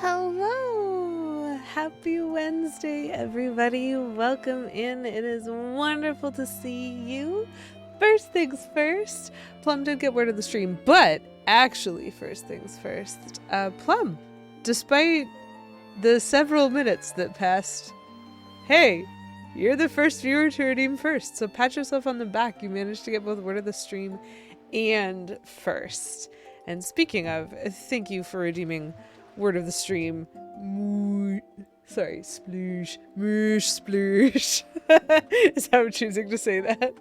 Hello! Happy Wednesday, everybody. Welcome in. It is wonderful to see you. First things first, Plum did get word of the stream, but actually, first things first, Plum, despite the several minutes that passed, hey, you're the first viewer to redeem first, so pat yourself on the back. You managed to get both word of the stream and first. And speaking of, thank you for redeeming word of the stream. Sorry, sploosh. Moosh sploosh. Is how I'm choosing to say that.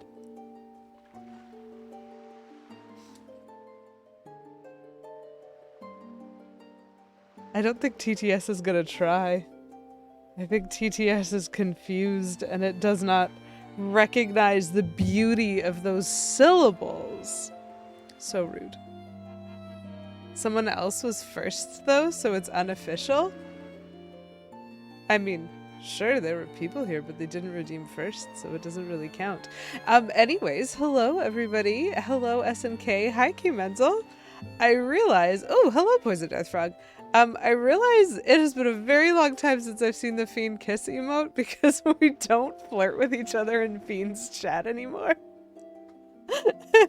I don't think TTS is gonna try. I think TTS is confused and it does not recognize the beauty of those syllables. So rude. Someone else was first though, so it's unofficial? I mean, sure, there were people here, but they didn't redeem first, so it doesn't really count. Anyways, hello everybody. Hello SNK. Hi K Menzel. I realize, oh, hello Poison Death Frog. I realize it has been a very long time since I've seen the Fiend kiss emote because we don't flirt with each other in Fiend's chat anymore.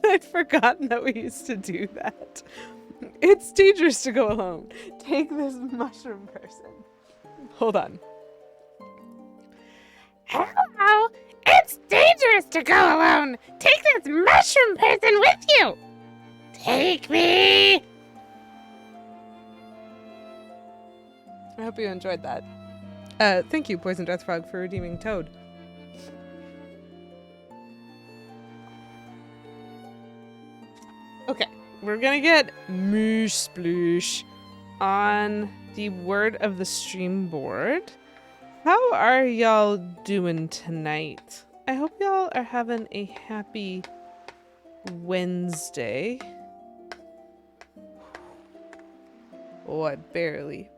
I'd forgotten that we used to do that. It's dangerous to go alone. Take this mushroom person. Hold on. Hello! It's dangerous to go alone! Take this mushroom person with you! Take me! I hope you enjoyed that. Thank you, Poison Death Frog, for redeeming Toad. Okay, we're gonna get moosh sploosh on the word of the stream board. How are y'all doing tonight? I hope y'all are having a happy Wednesday. Oh, I barely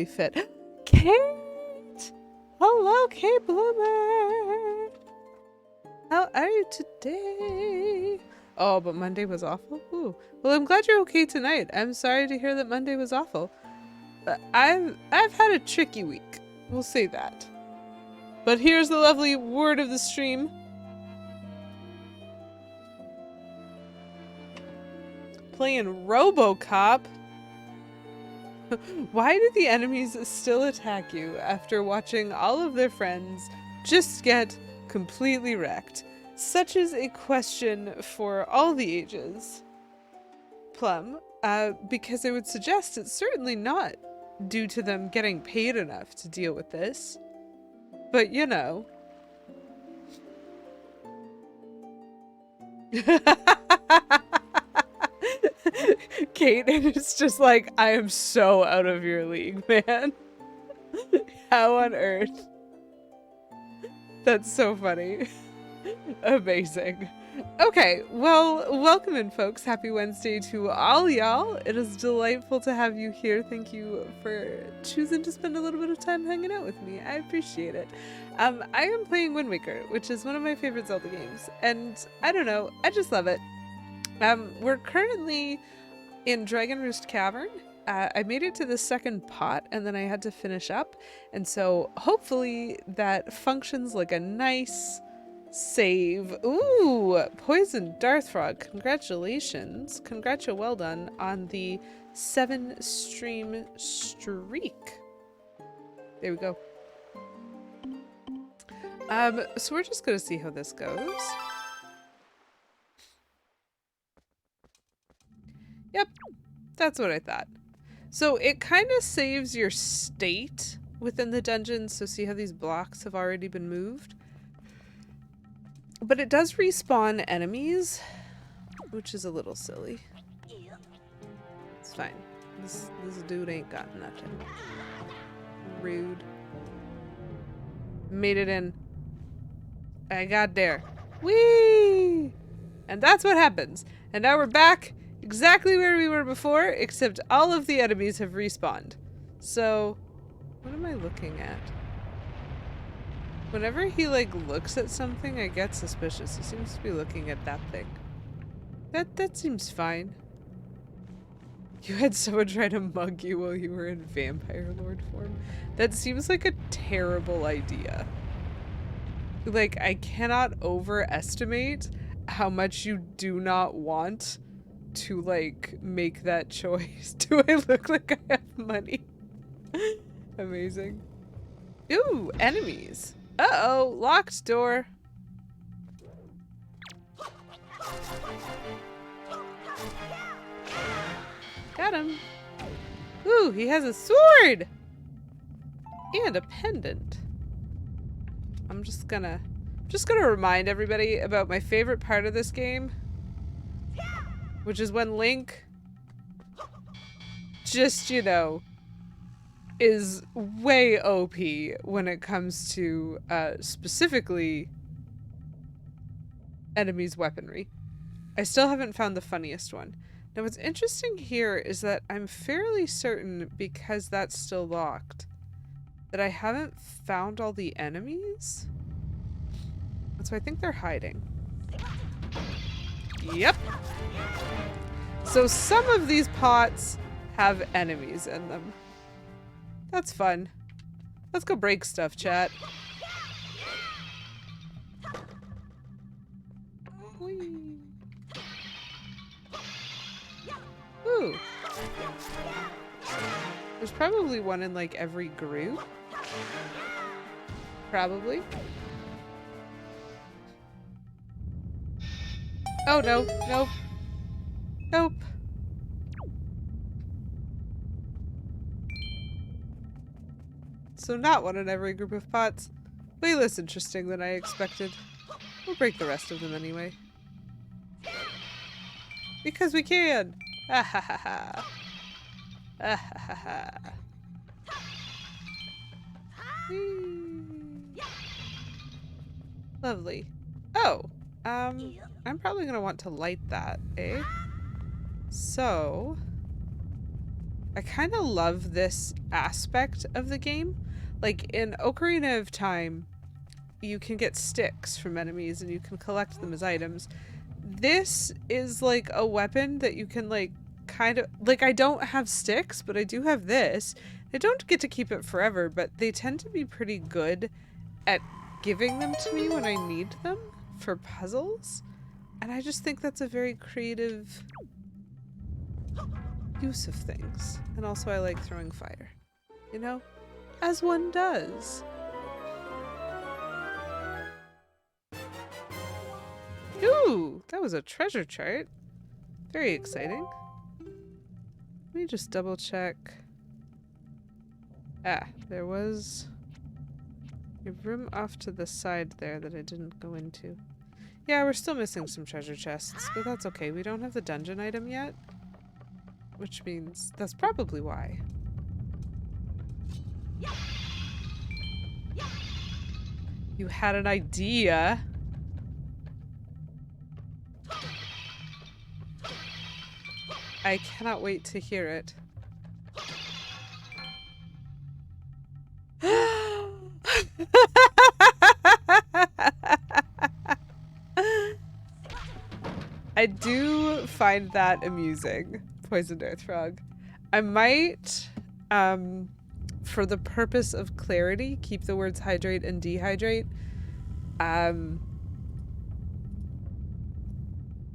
fit. Kate! Hello, Kate Bloomer! How are you today? Oh, but Monday was awful? Ooh. Well, I'm glad you're okay tonight. I'm sorry to hear that Monday was awful. I've had a tricky week. We'll say that. But here's the lovely word of the stream. Playing RoboCop. Why do the enemies still attack you after watching all of their friends just get completely wrecked? Such is a question for all the ages. Plum, because I would suggest it's certainly not due to them getting paid enough to deal with this. But you know. Kate, and it's just like, I am so out of your league, man. How on earth? That's so funny. Amazing. Okay, well, welcome in, folks. Happy Wednesday to all y'all. It is delightful to have you here. Thank you for choosing to spend a little bit of time hanging out with me. I appreciate it. I am playing Windwaker, which is one of my favorite Zelda games, and I don't know, I just love it. We're currently in Dragon Roost Cavern. I made it to the second pot, and then I had to finish up, and so hopefully that functions like a nice save. Ooh, Poison Darth Frog, congratulations. Well done on the 7 stream streak. There we go. So we're just gonna see how this goes. Yep, that's what I thought. So it kind of saves your state within the dungeon, so see how these blocks have already been moved? But it does respawn enemies, which is a little silly. It's fine. This dude ain't got nothing. Rude. Made it in. I got there. Whee! And that's what happens. And now we're back exactly where we were before, except all of the enemies have respawned. So, what am I looking at? Whenever he, like, looks at something, I get suspicious. He seems to be looking at that thing. That seems fine. You had someone try to mug you while you were in vampire lord form. That seems like a terrible idea. Like, I cannot overestimate how much you do not want to, like, make that choice. Do I look like I have money? Amazing. Ooh, enemies. Uh-oh, locked door. Got him. Ooh, he has a sword! And a pendant. I'm just gonna remind everybody about my favorite part of this game. Which is when Link just, you know, is way OP when it comes to specifically enemies' weaponry. I still haven't found the funniest one. Now what's interesting here is that I'm fairly certain, because that's still locked, that I haven't found all the enemies. And so I think they're hiding. Yep. So some of these pots have enemies in them. That's fun. Let's go break stuff, chat. Whee. Ooh. There's probably one in like every group. Probably. Oh no, nope. Nope. So not one in every group of pots. Way less interesting than I expected. We'll break the rest of them anyway. Because we can! Ah ha ha ha. Ah ha ha ha. Whee. Lovely. Oh, I'm probably gonna want to light that, eh? So, I kind of love this aspect of the game. Like, in Ocarina of Time, you can get sticks from enemies and you can collect them as items. This is like a weapon that you can like kind of like, I don't have sticks, but I do have this. I don't get to keep it forever, but they tend to be pretty good at giving them to me when I need them for puzzles. And I just think that's a very creative use of things. And also I like throwing fire, you know, as one does. Ooh, that was a treasure chart. Very exciting. Let me just double check. Ah, there was a room off to the side there that I didn't go into. Yeah, we're still missing some treasure chests, but that's okay. We don't have the dungeon item yet, which means that's probably why. You had an idea. I cannot wait to hear it. I do find that amusing, Poisoned Earth Frog. I might, for the purpose of clarity, keep the words hydrate and dehydrate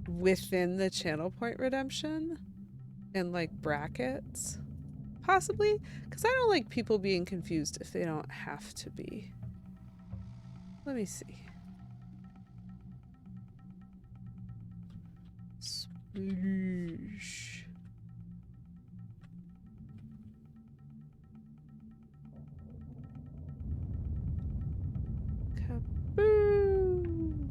within the channel point redemption in like brackets, possibly, because I don't like people being confused if they don't have to be. Let me see. Sploosh. Kaboom.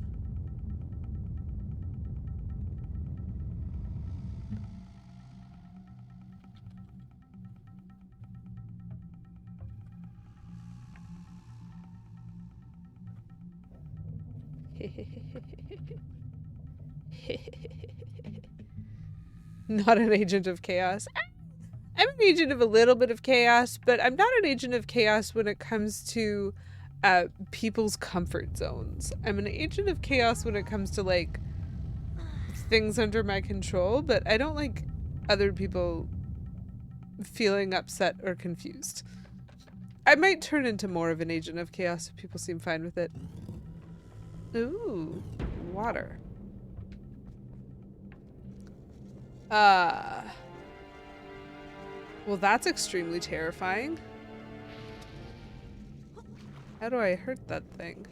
Not an agent of chaos. I'm an agent of a little bit of chaos, but I'm not an agent of chaos when it comes to people's comfort zones. I'm an agent of chaos when it comes to like things under my control, but I don't like other people feeling upset or confused. I might turn into more of an agent of chaos if people seem fine with it. Ooh, water. Well, that's extremely terrifying. How do I hurt that thing?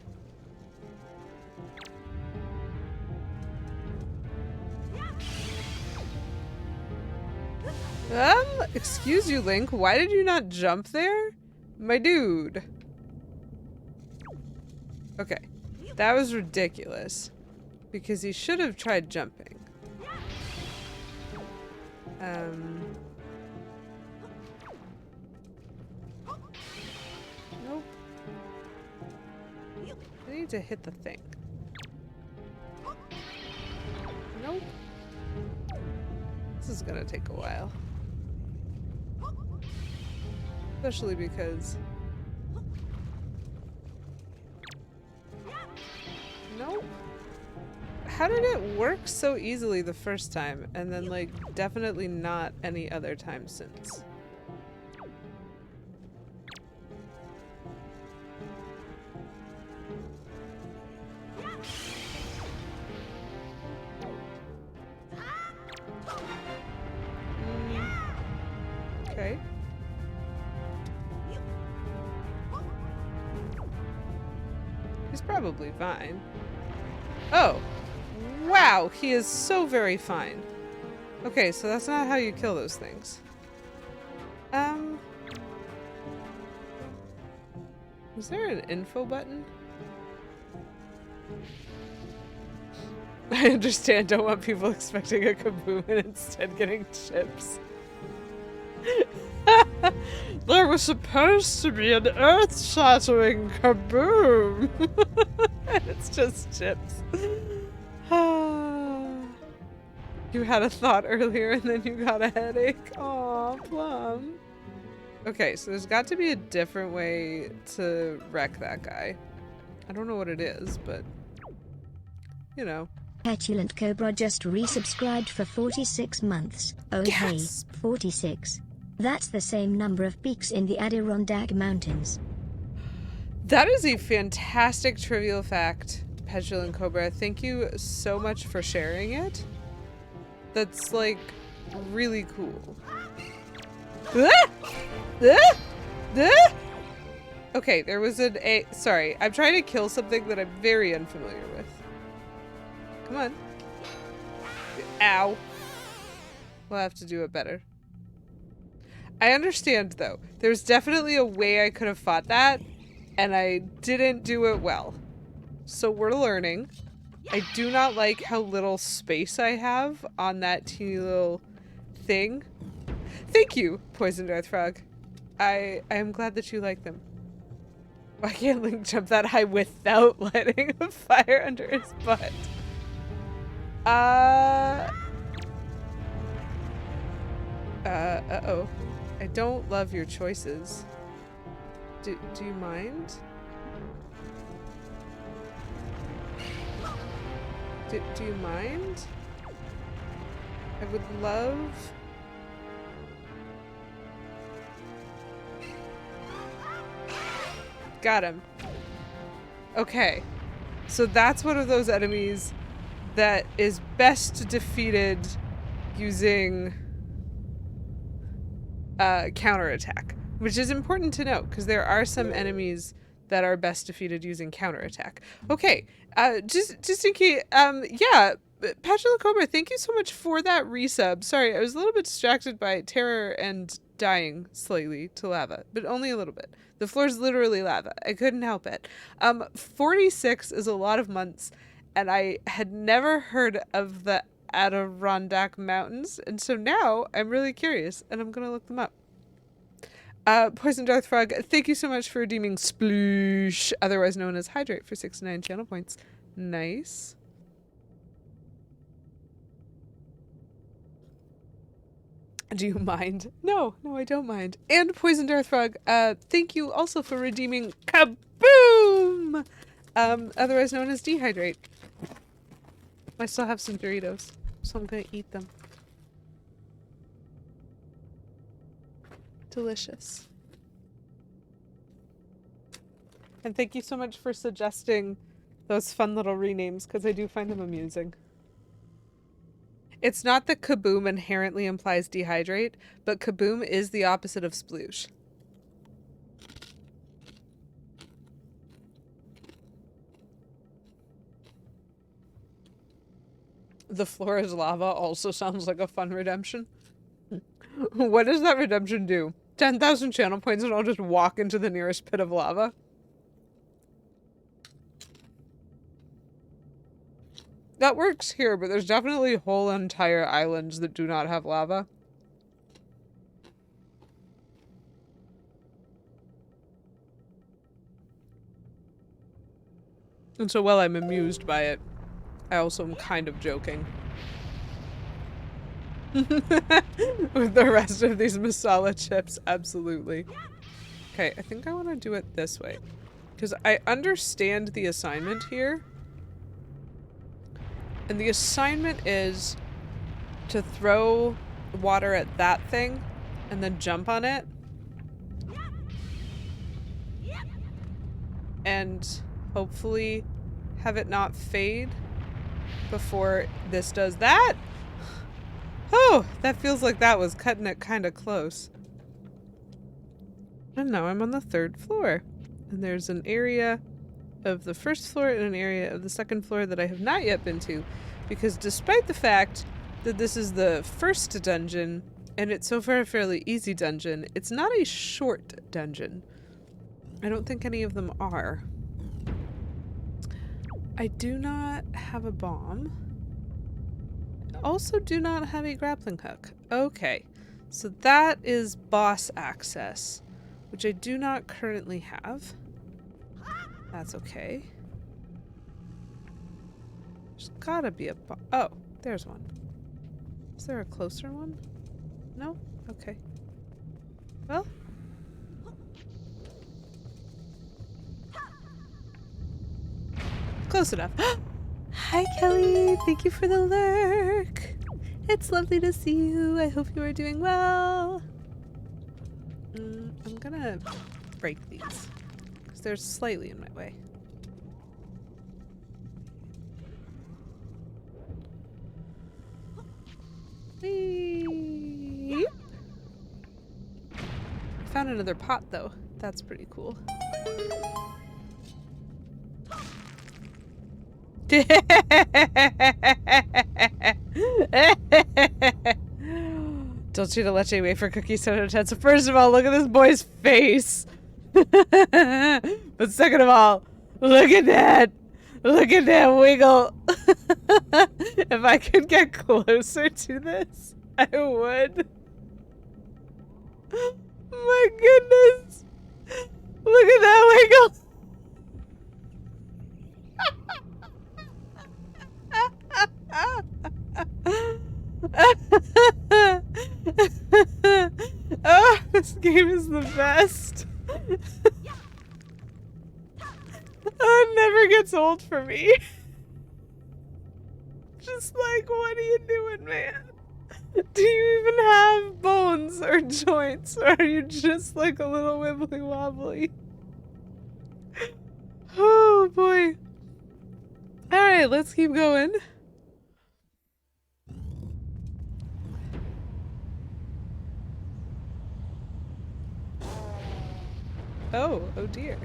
Excuse you, Link. Why did you not jump there? My dude. Okay. That was ridiculous. Because he should have tried jumping. Nope. I need to hit the thing. Nope. This is gonna take a while. Especially because... Nope. How did it work so easily the first time, and then, like, definitely not any other time since? Okay. He's probably fine. Oh! Wow! He is so very fine. Okay, so that's not how you kill those things. Is there an info button? I understand, don't want people expecting a kaboom and instead getting chips. There was supposed to be an earth-shattering kaboom! It's just chips. You had a thought earlier and then you got a headache. Aw, Plum. Okay, so there's got to be a different way to wreck that guy. I don't know what it is, but... You know. Petulant Cobra just resubscribed for 46 months. Oh Yes! hey, 46. That's the same number of peaks in the Adirondack Mountains. That is a fantastic trivial fact, Petulant Cobra. Thank you so much for sharing it. That's, like, really cool. Ah! Ah! Ah! Okay, there was an A. Sorry, I'm trying to kill something that I'm very unfamiliar with. Come on. Ow. We'll have to do it better. I understand, though. There's definitely a way I could have fought that, and I didn't do it well. So we're learning. I do not like how little space I have on that teeny little thing. Thank you, Poisoned Earth Frog. I am glad that you like them. Why can't Link jump that high without lighting a fire under his butt? Uh-oh. I don't love your choices. Do you mind? Do you mind? I would love... Got him. Okay. So that's one of those enemies that is best defeated using counterattack, which is important to note because there are some enemies that are best defeated using counterattack. Okay, just in case, yeah, Petulant Cobra, thank you so much for that resub. Sorry, I was a little bit distracted by terror and dying slightly to lava, but only a little bit. The floor's literally lava. I couldn't help it. 46 is a lot of months, and I had never heard of the Adirondack Mountains, and so now I'm really curious, and I'm gonna look them up. Poisoned Earth Frog, thank you so much for redeeming Sploosh, otherwise known as Hydrate, for 69 channel points. Nice. Do you mind? No, I don't mind. And Poisoned Earth Frog, thank you also for redeeming Kaboom! Otherwise known as Dehydrate. I still have some Doritos, so I'm gonna eat them. Delicious. And thank you so much for suggesting those fun little renames, because I do find them amusing. It's not that kaboom inherently implies dehydrate, but kaboom is the opposite of sploosh. The floor is lava also sounds like a fun redemption. What does that redemption do? 10,000 channel points and I'll just walk into the nearest pit of lava? That works here, but there's definitely whole entire islands that do not have lava. And so while I'm amused by it, I also am kind of joking. With the rest of these masala chips, absolutely. Okay, I think I want to do it this way. Because I understand the assignment here. And the assignment is to throw water at that thing and then jump on it. And hopefully have it not fade before this does that. Oh, that feels like that was cutting it kind of close. And now I'm on the 3rd floor. And there's an area of the 1st floor and an area of the 2nd floor that I have not yet been to. Because despite the fact that this is the 1st dungeon, and it's so far a fairly easy dungeon, it's not a short dungeon. I don't think any of them are. I do not have a bomb. Also do not have a grappling hook. Okay, so that is boss access, which I do not currently have. That's okay. There's gotta be a bomb. Oh, there's one. Is there a closer one? No? Okay. Well. Close enough. Hi, Kelly. Thank you for the lurk. It's lovely to see you. I hope you are doing well. I'm gonna break these because they're slightly in my way. Whee! I found another pot though. That's pretty cool. Dolce de leche wafer cookie soda tents. So first of all, look at this boy's face. But second of all, look at that. Look at that wiggle. If I could get closer to this, I would. My goodness. Look at that wiggle. Oh, this game is the best. Oh, it never gets old for me. Just like, what are you doing, man? Do you even have bones or joints? Or are you just like a little wibbly wobbly? Oh boy. Alright, let's keep going. Oh dear.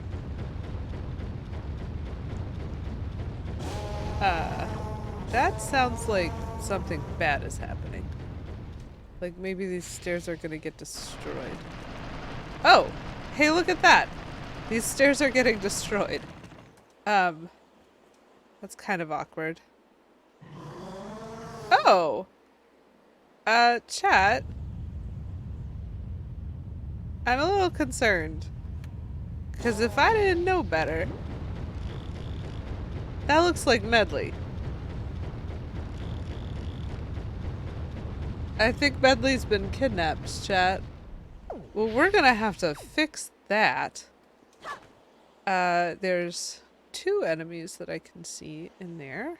That sounds like something bad is happening. Like maybe these stairs are gonna get destroyed. Oh! Hey, look at that! These stairs are getting destroyed. That's kind of awkward. Oh! Chat. I'm a little concerned. Because if I didn't know better... That looks like Medli. I think Medli's been kidnapped, chat. Well, we're gonna have to fix that. There's 2 enemies that I can see in there.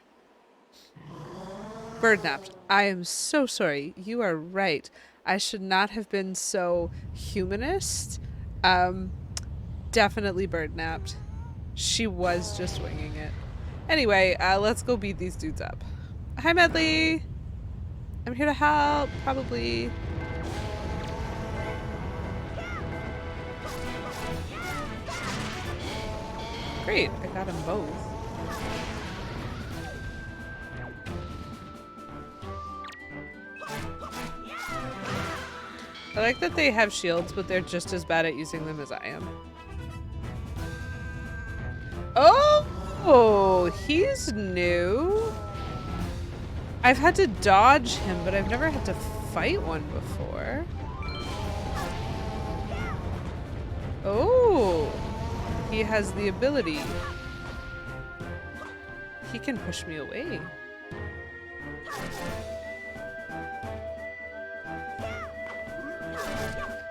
Birdnapped. I am so sorry. You are right. I should not have been so humanist. Definitely bird napped. She was just winging it. Anyway, let's go beat these dudes up. Hi, Medli. I'm here to help, probably. Great, I got them both. I like that they have shields, but they're just as bad at using them as I am. Oh, he's new. I've had to dodge him, but I've never had to fight one before. Oh, he has the ability. He can push me away.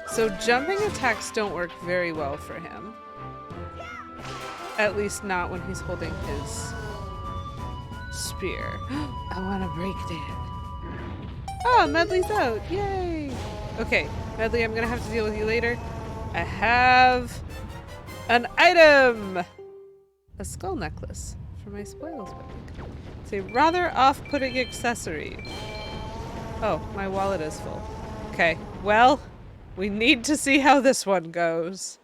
So jumping attacks don't work very well for him. At least not when he's holding his spear. I want to break that. Oh, Medli's out. Yay. Okay, Medli, I'm going to have to deal with you later. I have an item. A skull necklace for my spoils bag. It's a rather off-putting accessory. Oh, my wallet is full. Okay, well, we need to see how this one goes.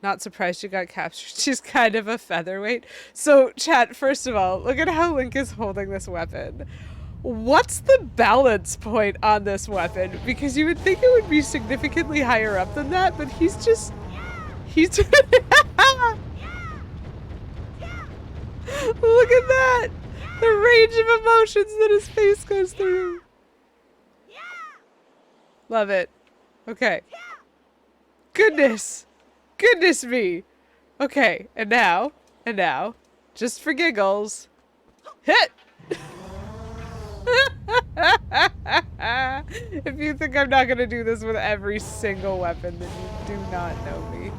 Not surprised you got captured. She's kind of a featherweight. So, chat, first of all, look at how Link is holding this weapon. What's the balance point on this weapon? Because you would think it would be significantly higher up than that, but he's just... He's... Look at that! The range of emotions that his face goes through. Love it. Okay. Goodness. Goodness me. Okay, and now, just for giggles, hit! If you think I'm not gonna do this with every single weapon, then you do not know me.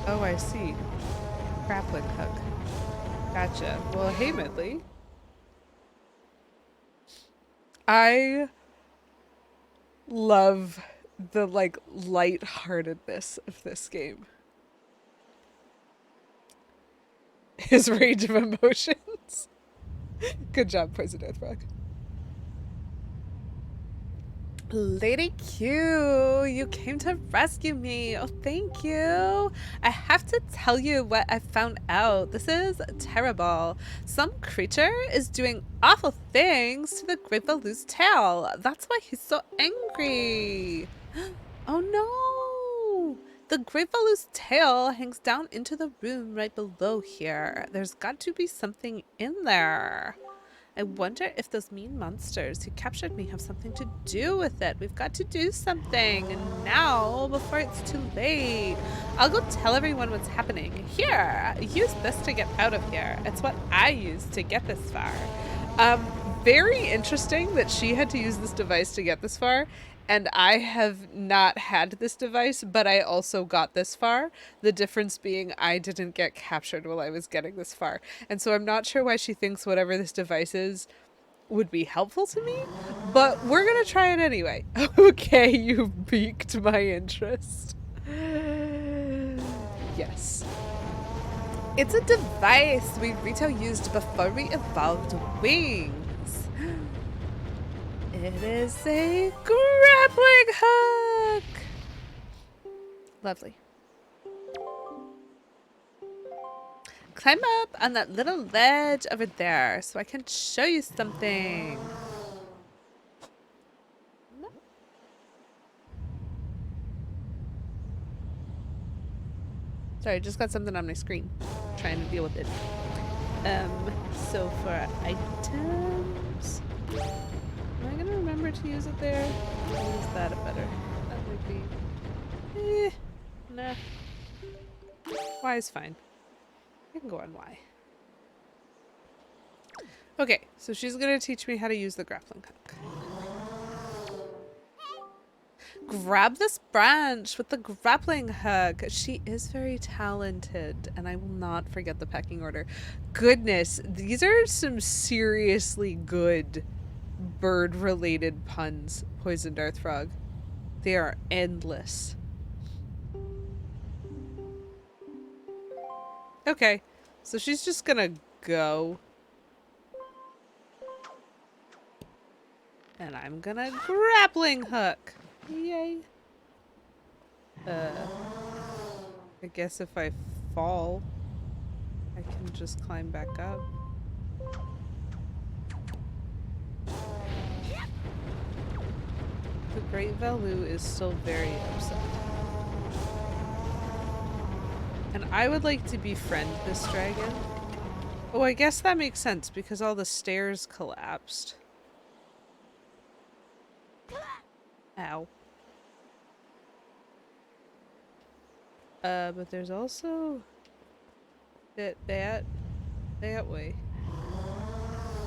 Oh, I see. Grappling hook. Gotcha. Well, hey, Medli. I love the, like, lightheartedness of this game. His range of emotions. Good job, Poison Deathbug. Lady Q, you came to rescue me. Oh, thank you. I have to tell you what I found out. This is terrible. Some creature is doing awful things to the Great Valoo's tail. That's why he's so angry. Oh no. The Great Valoo's tail hangs down into the room right below here. There's got to be something in there. I wonder if those mean monsters who captured me have something to do with it. We've got to do something and now before it's too late. I'll go tell everyone what's happening. Here, use this to get out of here. It's what I used to get this far. Very interesting that she had to use this device to get this far. And I have not had this device, but I also got this far. The difference being I didn't get captured while I was getting this far. And so I'm not sure why she thinks whatever this device is would be helpful to me, but we're going to try it anyway. Okay, you piqued my interest. Yes. It's a device we Rito used before we evolved wings. It is a grappling hook! Lovely. Climb up on that little ledge over there so I can show you something. No. Sorry, I just got something on my screen. Trying to deal with it. So for items... Am I gonna remember to use it there? Or is that a better? That might be... nah. Y is fine. I can go on Y. Okay, so she's gonna teach me how to use the grappling hook. grab this branch with the grappling hook. She is very talented, and I will not forget the pecking order. Goodness, these are some seriously good bird-related puns, Poison Dart Frog. They are endless. Okay, so she's just gonna go. And I'm gonna grappling hook. Yay. I guess if I fall, I can just climb back up. The Great Valoo is still very upset. And I would like to befriend this dragon. Oh, I guess that makes sense because all the stairs collapsed. Ow. But there's also that way.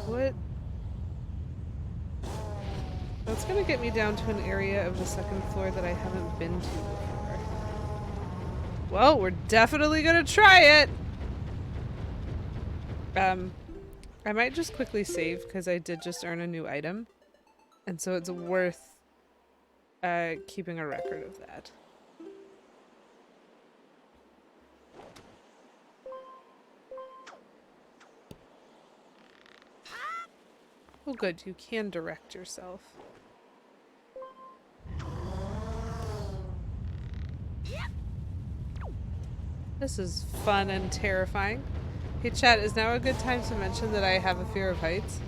What? That's gonna get me down to an area of the second floor that I haven't been to before. Well, we're definitely gonna try it! I might just quickly save because I did just earn a new item. And so it's worth keeping a record of that. Oh good, you can direct yourself. This is fun and terrifying. Hey chat, is now a good time to mention that I have a fear of heights?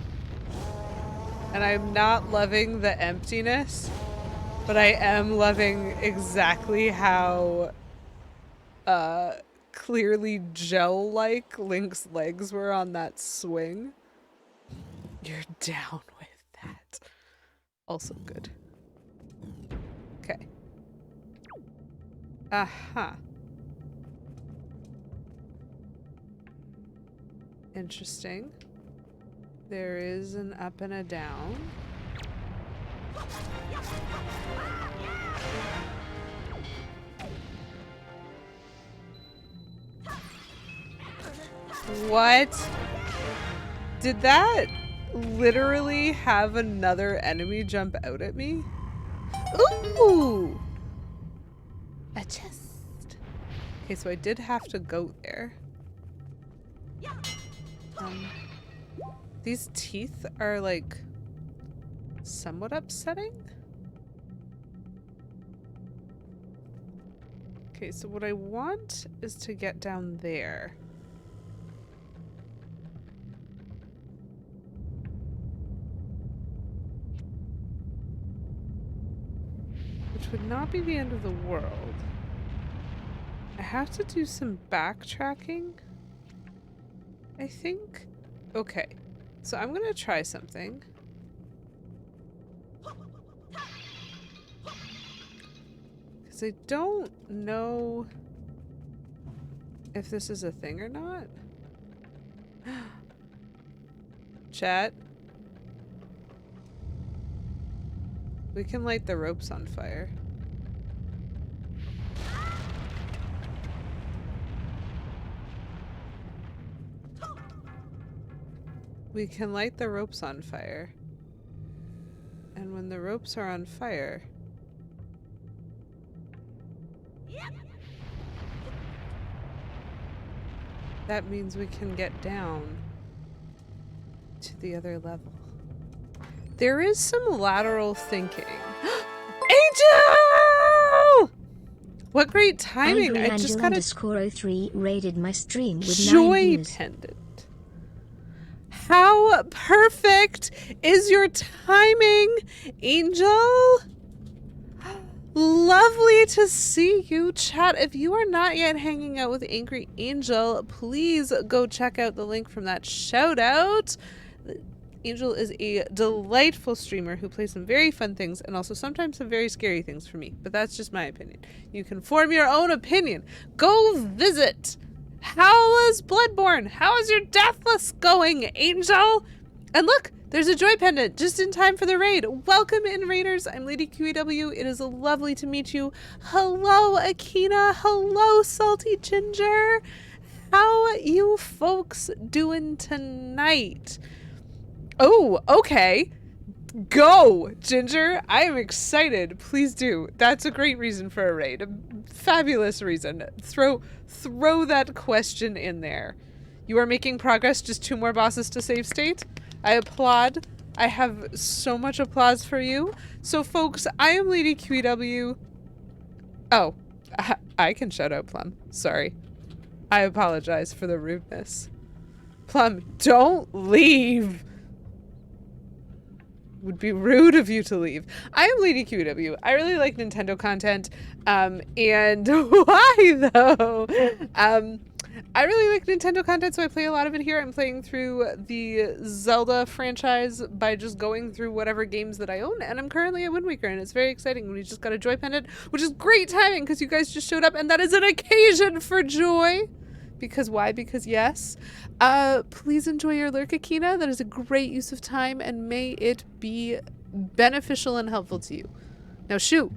And I'm not loving the emptiness, but I am loving exactly how clearly gel-like Link's legs were on that swing. You're down with that. Also good. Okay. Aha. Interesting. There is an up and a down. What? Did that literally have another enemy jump out at me? Ooh! A chest. Okay, so I did have to go there. These teeth are like somewhat upsetting. Okay, so what I want is to get down there. Which would not be the end of the world. I have to do some backtracking, I think. Okay, so I'm gonna try something. Because I don't know if this is a thing or not. Chat. We can light the ropes on fire. We can light the ropes on fire. And when the ropes are on fire, that means we can get down to the other level. There is some lateral thinking. Angel! What great timing! I just got a _03 raided my stream with 9 joy views. pendant. How perfect is your timing, Angel? Lovely to see you, chat. If you are not yet hanging out with Angry Angel, please go check out the link from that shout out. Angel is a delightful streamer who plays some very fun things and also sometimes some very scary things for me, but that's just my opinion. You can form your own opinion. Go visit. How is Bloodborne? How is your Deathless going, Angel? And look, There's a joy pendant just in time for the raid. Welcome in, raiders. I'm Lady QEW. It is lovely to meet you. Hello, Akina. Hello, Salty Ginger. How you folks doing tonight? Oh, okay. Go, Ginger. I am excited. Please do. That's a great reason for a raid. A fabulous reason. Throw that question in there. You are making progress. Just 2 more bosses to save state. I applaud. I have so much applause for you. So, folks, I am Lady QEW. Oh, I can shout out Plum. Sorry. I apologize for the rudeness. Plum, don't leave. Would be rude of you to leave. I am Lady QW. I really like Nintendo content. And why though? I really like Nintendo content, so I play a lot of it here. I'm playing through the Zelda franchise by just going through whatever games that I own, and I'm currently at Windwaker, and it's very exciting. We just got a joy pendant, which is great timing because you guys just showed up, and that is an occasion for joy. Because why? Because yes. Please enjoy your lurk, Akina. That is a great use of time, and may it be beneficial and helpful to you. Now, Shoo.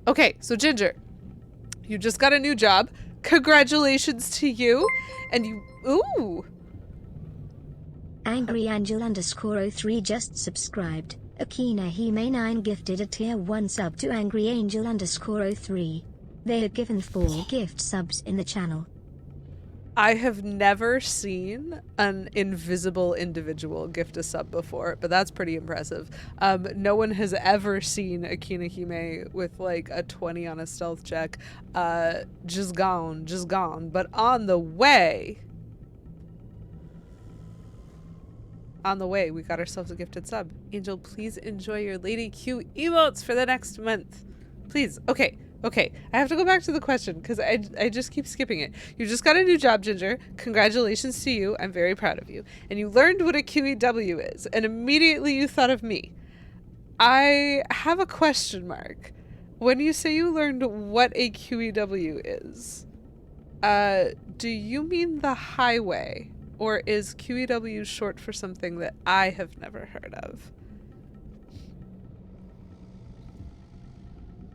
Okay, so Ginger, you just got a new job. Congratulations to you. And you, ooh. Angry Angel _03 just subscribed. Akina Hime9 gifted a tier 1 sub to Angry Angel _03. They are given 4 gift subs in the channel. I have never seen an invisible individual gift a sub before, but that's pretty impressive. No one has ever seen Akina Hime with like a 20 on a stealth check. Just gone. But on the way, we got ourselves a gifted sub. Angel, please enjoy your Lady Q emotes for the next month. Please. Okay. I have to go back to the question because I just keep skipping it. You just got a new job, Ginger. Congratulations to you. I'm very proud of you. And you learned what a QEW is, and immediately you thought of me. I have a question mark. When you say you learned what a QEW is, do you mean the highway, or is QEW short for something that I have never heard of?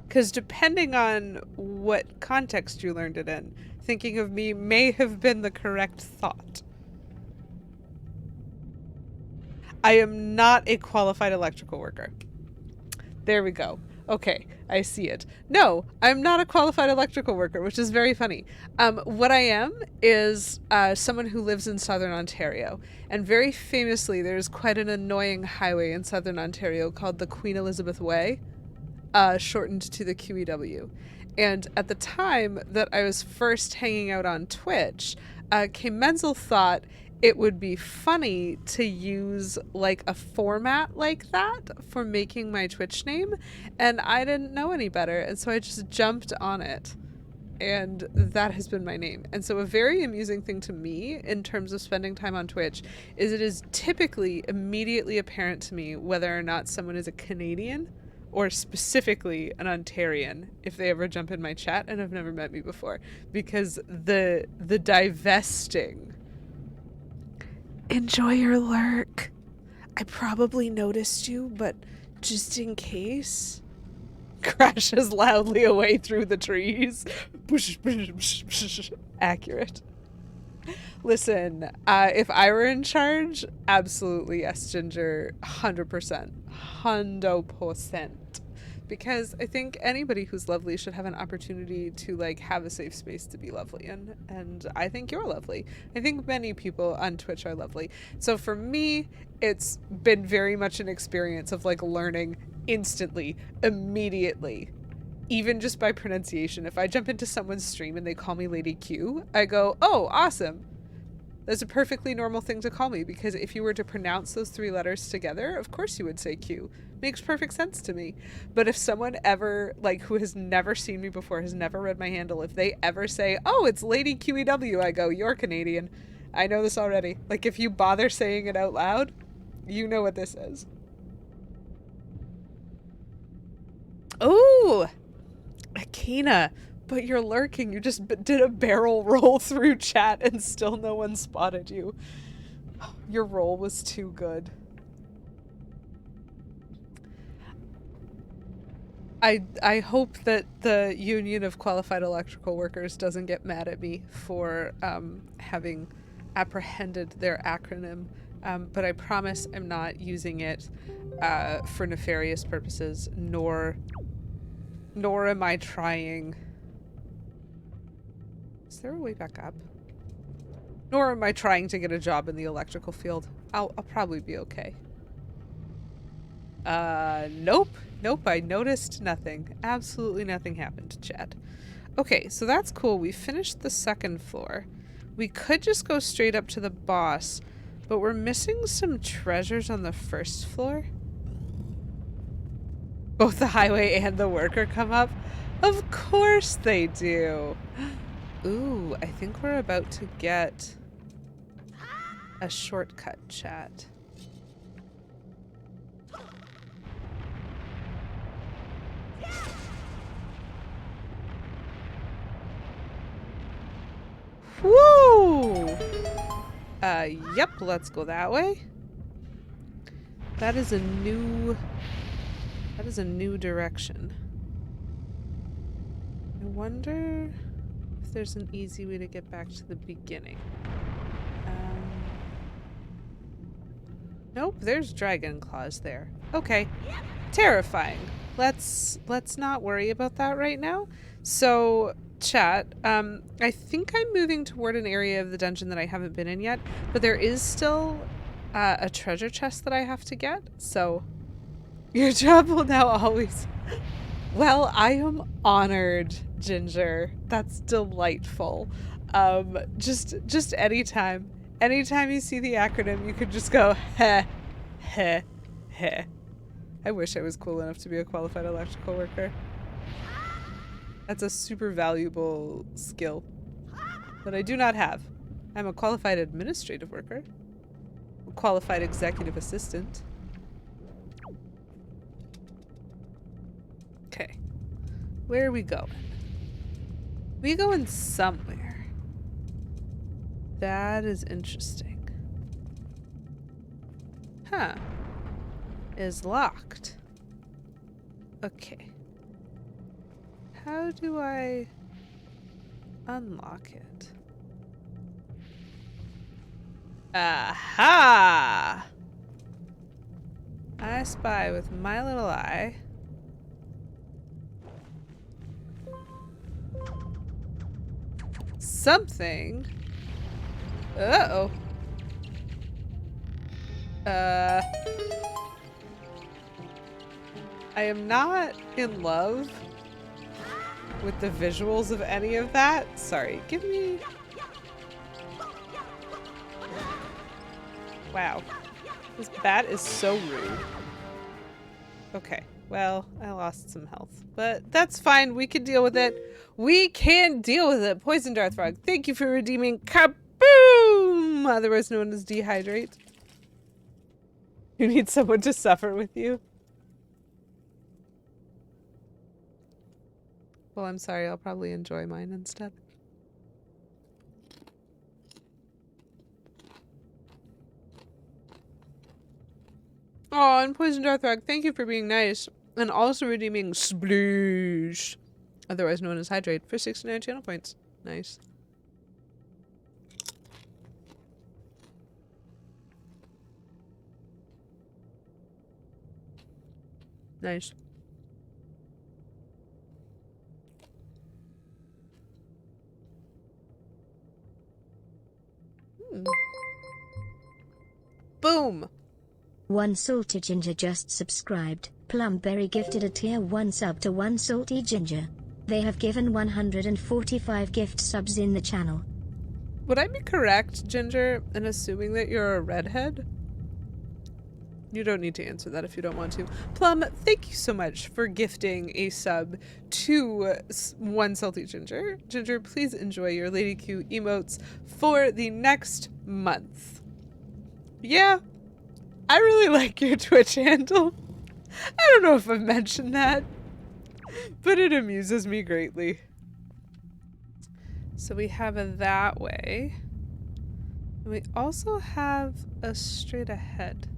Because depending on what context you learned it in, thinking of me may have been the correct thought. I am not a qualified electrical worker. There we go. Okay, I see it. No, I'm not a qualified electrical worker, which is very funny. What I am is someone who lives in Southern Ontario. And very famously, there's quite an annoying highway in Southern Ontario called the Queen Elizabeth Way. Shortened to the QEW. And at the time that I was first hanging out on Twitch, Kay Menzel thought it would be funny to use like a format like that for making my Twitch name, and I didn't know any better, and so I just jumped on it. And that has been my name. And so a very amusing thing to me in terms of spending time on Twitch is it is typically immediately apparent to me whether or not someone is a Canadian or specifically an Ontarian if they ever jump in my chat and have never met me before, because the divesting. Enjoy your lurk. I probably noticed you, but just in case. Crashes loudly away through the trees. Accurate. Listen, if I were in charge, absolutely yes, Ginger, 100%. 100%. Because I think anybody who's lovely should have an opportunity to like have a safe space to be lovely in. And I think you're lovely. I think many people on Twitch are lovely. So for me, it's been very much an experience of like learning instantly, immediately, even just by pronunciation. If I jump into someone's stream and they call me Lady Q, I go, oh, awesome. That's a perfectly normal thing to call me, because if you were to pronounce those 3 letters together, of course you would say Q. Makes perfect sense to me. But if someone ever, like, who has never seen me before, has never read my handle, if they ever say, oh, it's Lady QEW, I go, you're Canadian. I know this already. Like, if you bother saying it out loud, you know what this is. Oh, Akina. But you're lurking. You just did a barrel roll through chat and still no one spotted you. Your roll was too good. I hope that the Union of Qualified Electrical Workers doesn't get mad at me for having apprehended their acronym, but I promise I'm not using it for nefarious purposes, nor am I trying... Is there a way back up? Nor am I trying to get a job in the electrical field. I'll probably be okay. Nope. Nope, I noticed nothing. Absolutely nothing happened, chat. Okay, so that's cool. We finished the second floor. We could just go straight up to the boss, but we're missing some treasures on the first floor. Both the highway and the worker come up? Of course they do. Ooh, I think we're about to get a shortcut, chat. Woo! Yep, let's go that way. That is a new direction. I wonder if there's an easy way to get back to the beginning. Nope, there's dragon claws there. Okay. Terrifying. Let's not worry about that right now. So, chat, I think I'm moving toward an area of the dungeon that I haven't been in yet, but there is still a treasure chest that I have to get, so your job will now always... Well, I am honored, Ginger. That's delightful. Just anytime. Anytime you see the acronym, you could just go, heh, heh, heh. I wish I was cool enough to be a qualified electrical worker. That's a super valuable skill that I do not have. I'm a qualified administrative worker. A qualified executive assistant. Okay. Where are we going? We going somewhere. That is interesting. Huh. Is locked. Okay. How do I unlock it? Aha! I spy with my little eye something. Uh-oh. I am not in love with the visuals of any of that. Sorry, give me... Wow. This bat is so rude. Okay, well, I lost some health. But that's fine, we can deal with it. We can deal with it. Poison Darth Frog, thank you for redeeming Kaboom! Otherwise known as Dehydrate. You need someone to suffer with you. Well, I'm sorry, I'll probably enjoy mine instead. Oh, and Poison Darthrog, thank you for being nice. And also redeeming Sploosh, otherwise known as Hydrate, for 69 channel points. Nice. Nice. Boom! One Salty Ginger just subscribed. Plumberry gifted a tier 1 sub to One Salty Ginger. They have given 145 gift subs in the channel. Would I be correct, Ginger, in assuming that you're a redhead? You don't need to answer that if you don't want to. Plum, thank you so much for gifting a sub to One Salty Ginger. Ginger, please enjoy your Lady Q emotes for the next month. Yeah, I really like your Twitch handle. I don't know if I've mentioned that, but it amuses me greatly. So we have a that way. And we also have a straight ahead.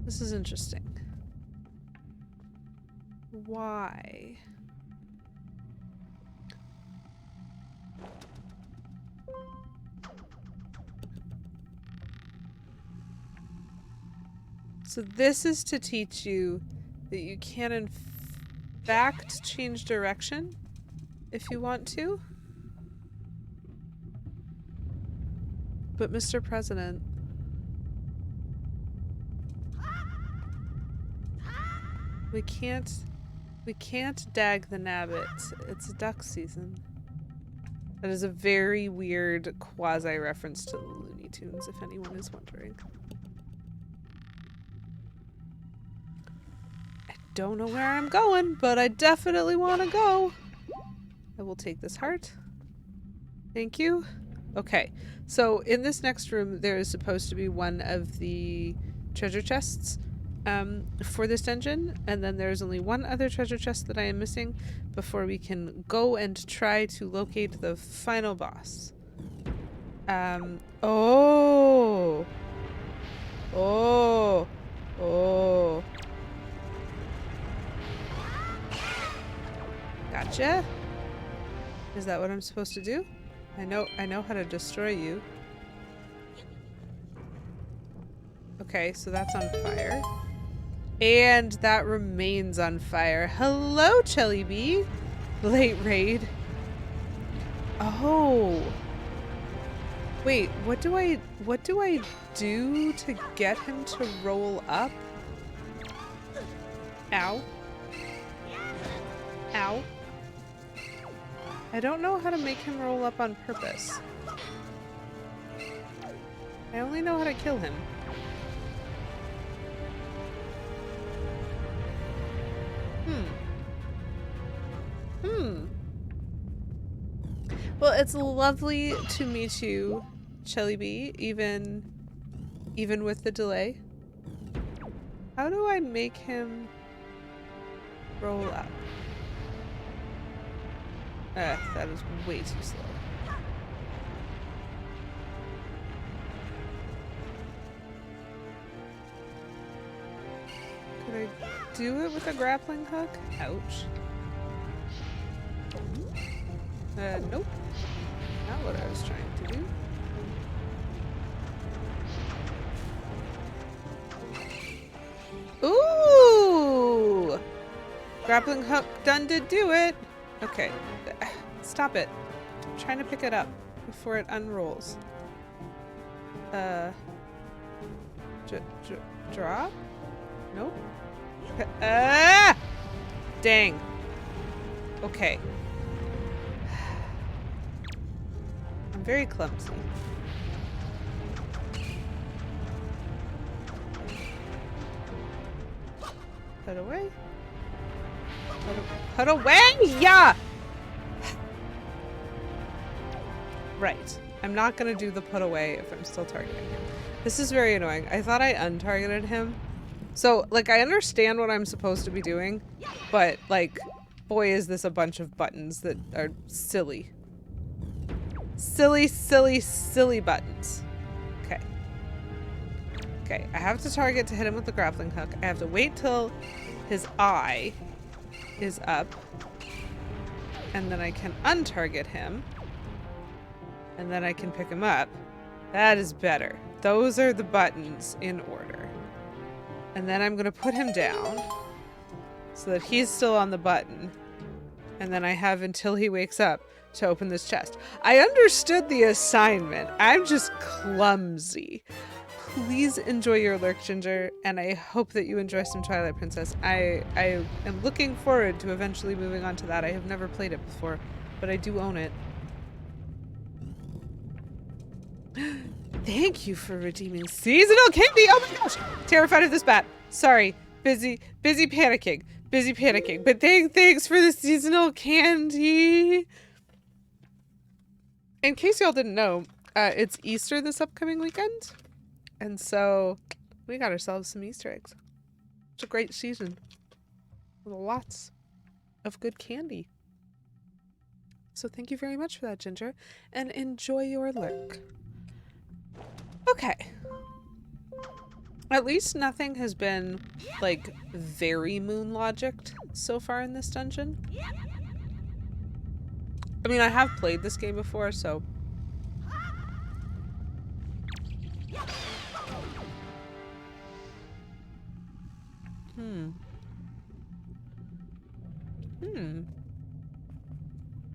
This is interesting. Why? So this is to teach you that you can in fact change direction if you want to. But Mr. President, we can't dag the nabbit. It's duck season. That is a very weird quasi-reference to the Looney Tunes, if anyone is wondering. I don't know where I'm going, but I definitely want to go. I will take this heart. Thank you. Okay, so in this next room, there is supposed to be one of the treasure chests for this dungeon, and then there's only one other treasure chest that I am missing before we can go and try to locate the final boss. Oh! Gotcha. Is that what I'm supposed to do? I know how to destroy you. Okay, so that's on fire. And that remains on fire. Hello, Chelly Bee. Late raid. Oh. Wait, what do I do to get him to roll up? Ow. Ow. I don't know how to make him roll up on purpose. I only know how to kill him. Well, it's lovely to meet you, Chelly Bee, even with the delay. How do I make him roll up? That is way too slow. Could I do it with a grappling hook? Ouch. Nope. Not what I was trying to do. Ooh! Grappling hook done to do it. Okay. Stop it. I'm trying to pick it up before it unrolls. Drop? Nope. Ah! Dang. Okay. I'm very clumsy. Put away. Put away! Yeah! Right. I'm not gonna do the put away if I'm still targeting him. This is very annoying. I thought I untargeted him. So, like, I understand what I'm supposed to be doing, but, like, boy, is this a bunch of buttons that are silly. Silly, silly, silly buttons. Okay. Okay, I have to target to hit him with the grappling hook. I have to wait till his eye is up. And then I can untarget him. And then I can pick him up. That is better. Those are the buttons in order. And then I'm going to put him down so that he's still on the button. And then I have until he wakes up to open this chest. I understood the assignment. I'm just clumsy. Please enjoy your lurk, Ginger, and I hope that you enjoy some Twilight Princess. I am looking forward to eventually moving on to that. I have never played it before, but I do own it. Thank you for redeeming seasonal candy. Oh my gosh, terrified of this bat. Sorry, busy panicking. Busy panicking. But thanks for the seasonal candy. In case y'all didn't know, it's Easter this upcoming weekend. And so we got ourselves some Easter eggs. It's a great season with lots of good candy. So thank you very much for that, Ginger, and enjoy your lurk. Okay. At least nothing has been, like, very moon logicked so far in this dungeon. I mean, I have played this game before, so...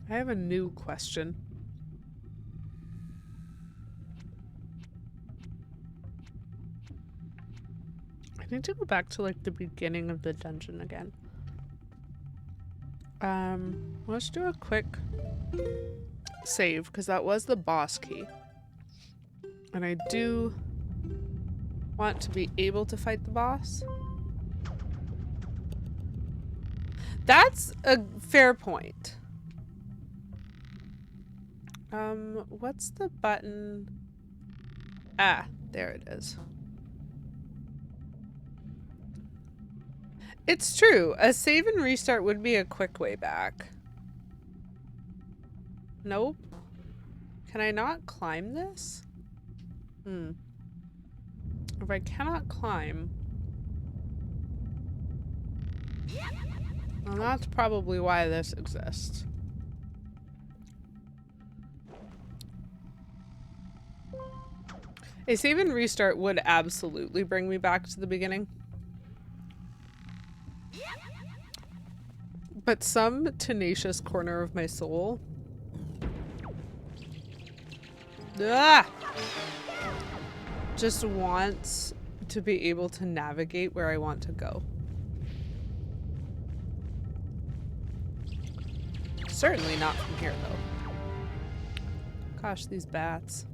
I have a new question. I need to go back to, like, the beginning of the dungeon again. Let's do a quick save, because that was the boss key. And I do want to be able to fight the boss. That's a fair point. What's the button? Ah, there it is. It's true. A save and restart would be a quick way back. Nope. Can I not climb this? If I cannot climb... well, that's probably why this exists. A save and restart would absolutely bring me back to the beginning. But some tenacious corner of my soul... just wants to be able to navigate where I want to go. Certainly not from here, though. Gosh, these bats.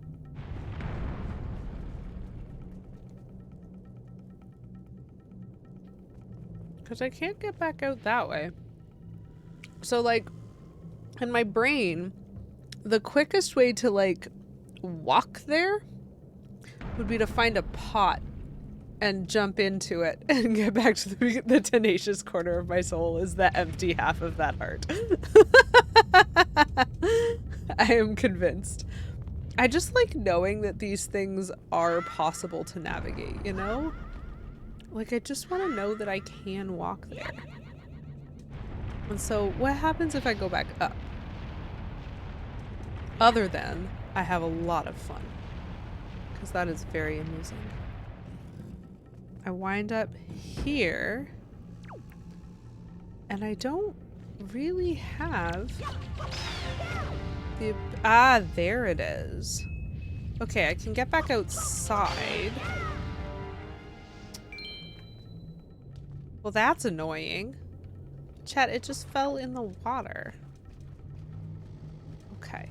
Because I can't get back out that way. So, like, in my brain, the quickest way to, like, walk there would be to find a pot and jump into it and get back to the tenacious corner of my soul is the empty half of that heart. I am convinced. I just like knowing that these things are possible to navigate, you know? Like, I just want to know that I can walk there. And so, what happens if I go back up? Other than, I have a lot of fun. Because that is very amusing. I wind up here. And I don't really have the... ah, there it is. Okay, I can get back outside. Well, that's annoying. Chat, it just fell in the water. Okay.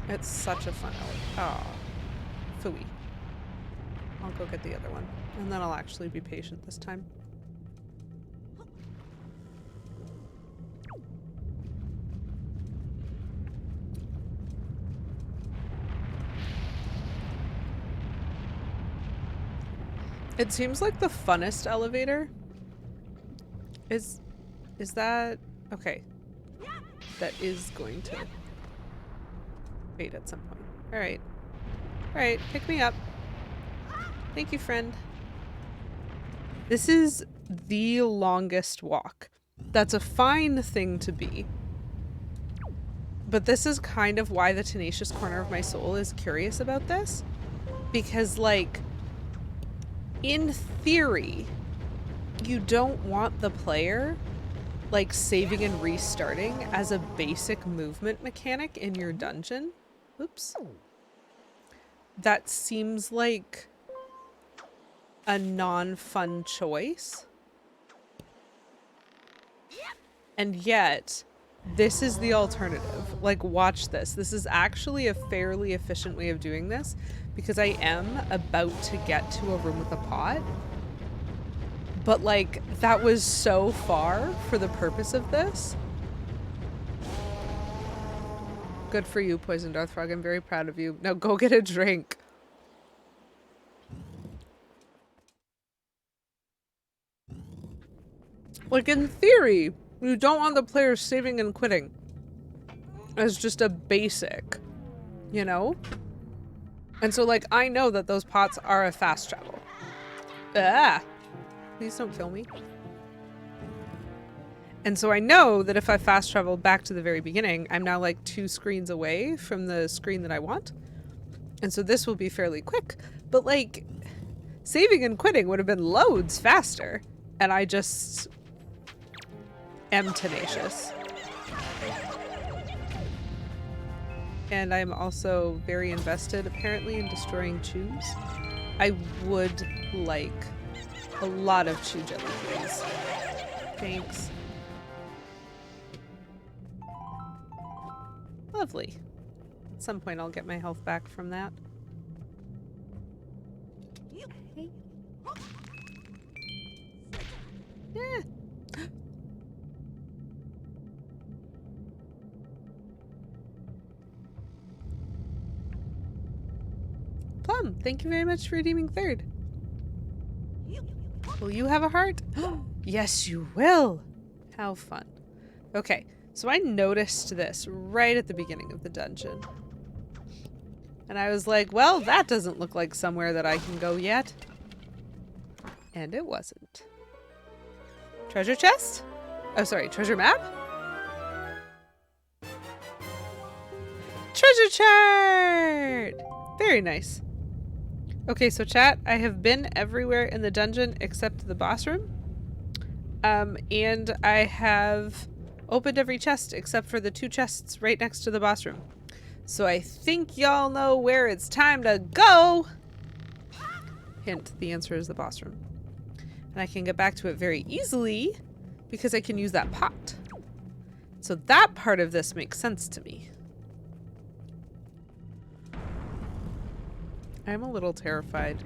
It's such a fun element. Oh. Phooey. I'll go get the other one. And then I'll actually be patient this time. It seems like the funnest elevator is that okay. That is going to fade at some point. Alright. Alright, pick me up. Thank you, friend. This is the longest walk. That's a fine thing to be. But this is kind of why the tenacious corner of my soul is curious about this. Because, like, in theory, you don't want the player, like, saving and restarting as a basic movement mechanic in your dungeon. Oops. That seems like a non-fun choice. And yet, this is the alternative. Like, watch this. This is actually a fairly efficient way of doing this because I am about to get to a room with a pot. But, like, that was so far for the purpose of this. Good for you, Poison Darth Frog. I'm very proud of you. Now go get a drink. Like, in theory, you don't want the player saving and quitting as just a basic, you know? And so, like, I know that those pots are a fast travel. Ah! Please don't kill me. And so I know that if I fast travel back to the very beginning, I'm now like 2 screens away from the screen that I want. And so this will be fairly quick. But like, saving and quitting would have been loads faster. And I just am tenacious. And I'm also very invested, apparently, in destroying chews. I would like a lot of chew jelly, please. Thanks. Lovely. At some point I'll get my health back from that. Okay. Yeah. Plum, thank you very much for redeeming 3rd. Will you have a heart? Yes, you will. How fun. Okay, so I noticed this right at the beginning of the dungeon. And I was like, well, that doesn't look like somewhere that I can go yet. And it wasn't. Treasure chest? Oh, sorry, treasure map? Treasure chart! Very nice. Okay, so chat, I have been everywhere in the dungeon except the boss room. And I have opened every chest except for the 2 chests right next to the boss room. So I think y'all know where it's time to go! Hint, the answer is the boss room. And I can get back to it very easily because I can use that pot. So that part of this makes sense to me. I'm a little terrified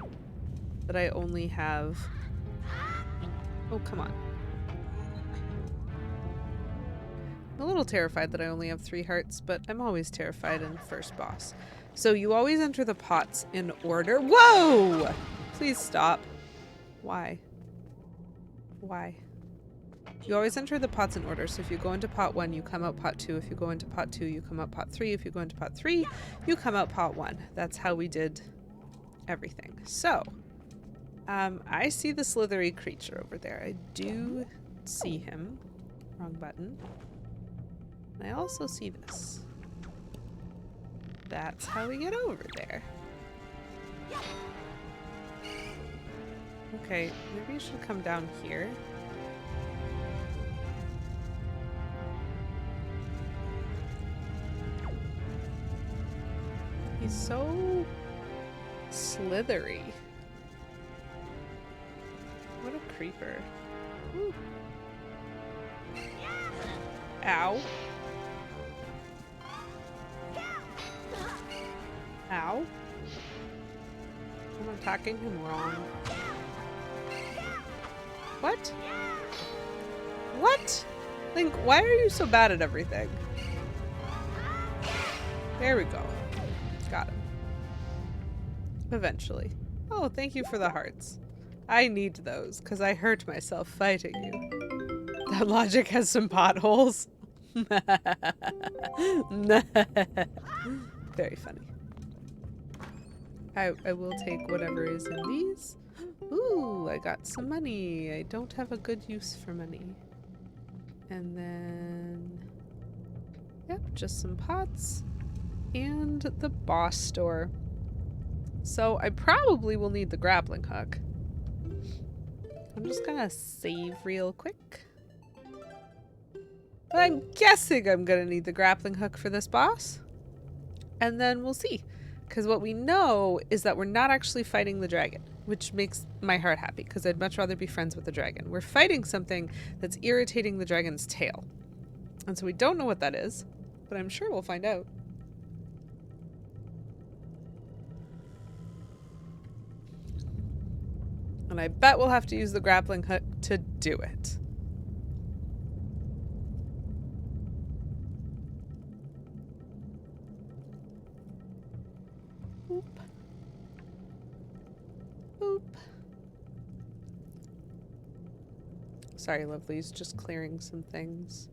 that I only have... Oh, come on. I'm a little terrified that I only have 3 hearts, but I'm always terrified in first boss. So you always enter the pots in order. Whoa! Please stop. Why? Why? You always enter the pots in order. So if you go into pot 1, you come out pot 2. If you go into pot 2, you come out pot 3. If you go into pot 3, you come out pot 1. That's how we did everything. So, I see the slithery creature over there. I do see him. Wrong button. And I also see this. That's how we get over there. Okay, maybe you should come down here. He's so slithery. What a creeper. Ooh. Ow. Ow. I'm attacking him wrong. What? What? Link, why are you so bad at everything? There we go. Got him. Eventually. Oh, thank you for the hearts. I need those, because I hurt myself fighting you. That logic has some potholes. Very funny. I will take whatever is in these. Ooh, I got some money. I don't have a good use for money. And then... Yep, just some pots. And the boss store. So I probably will need the grappling hook. I'm just gonna save real quick. But I'm guessing I'm gonna need the grappling hook for this boss. And then we'll see. Because what we know is that we're not actually fighting the dragon, which makes my heart happy because I'd much rather be friends with the dragon. We're fighting something that's irritating the dragon's tail. And so we don't know what that is, but I'm sure we'll find out. And I bet we'll have to use the grappling hook to do it. Boop. Boop. Sorry, lovelies, just clearing some things.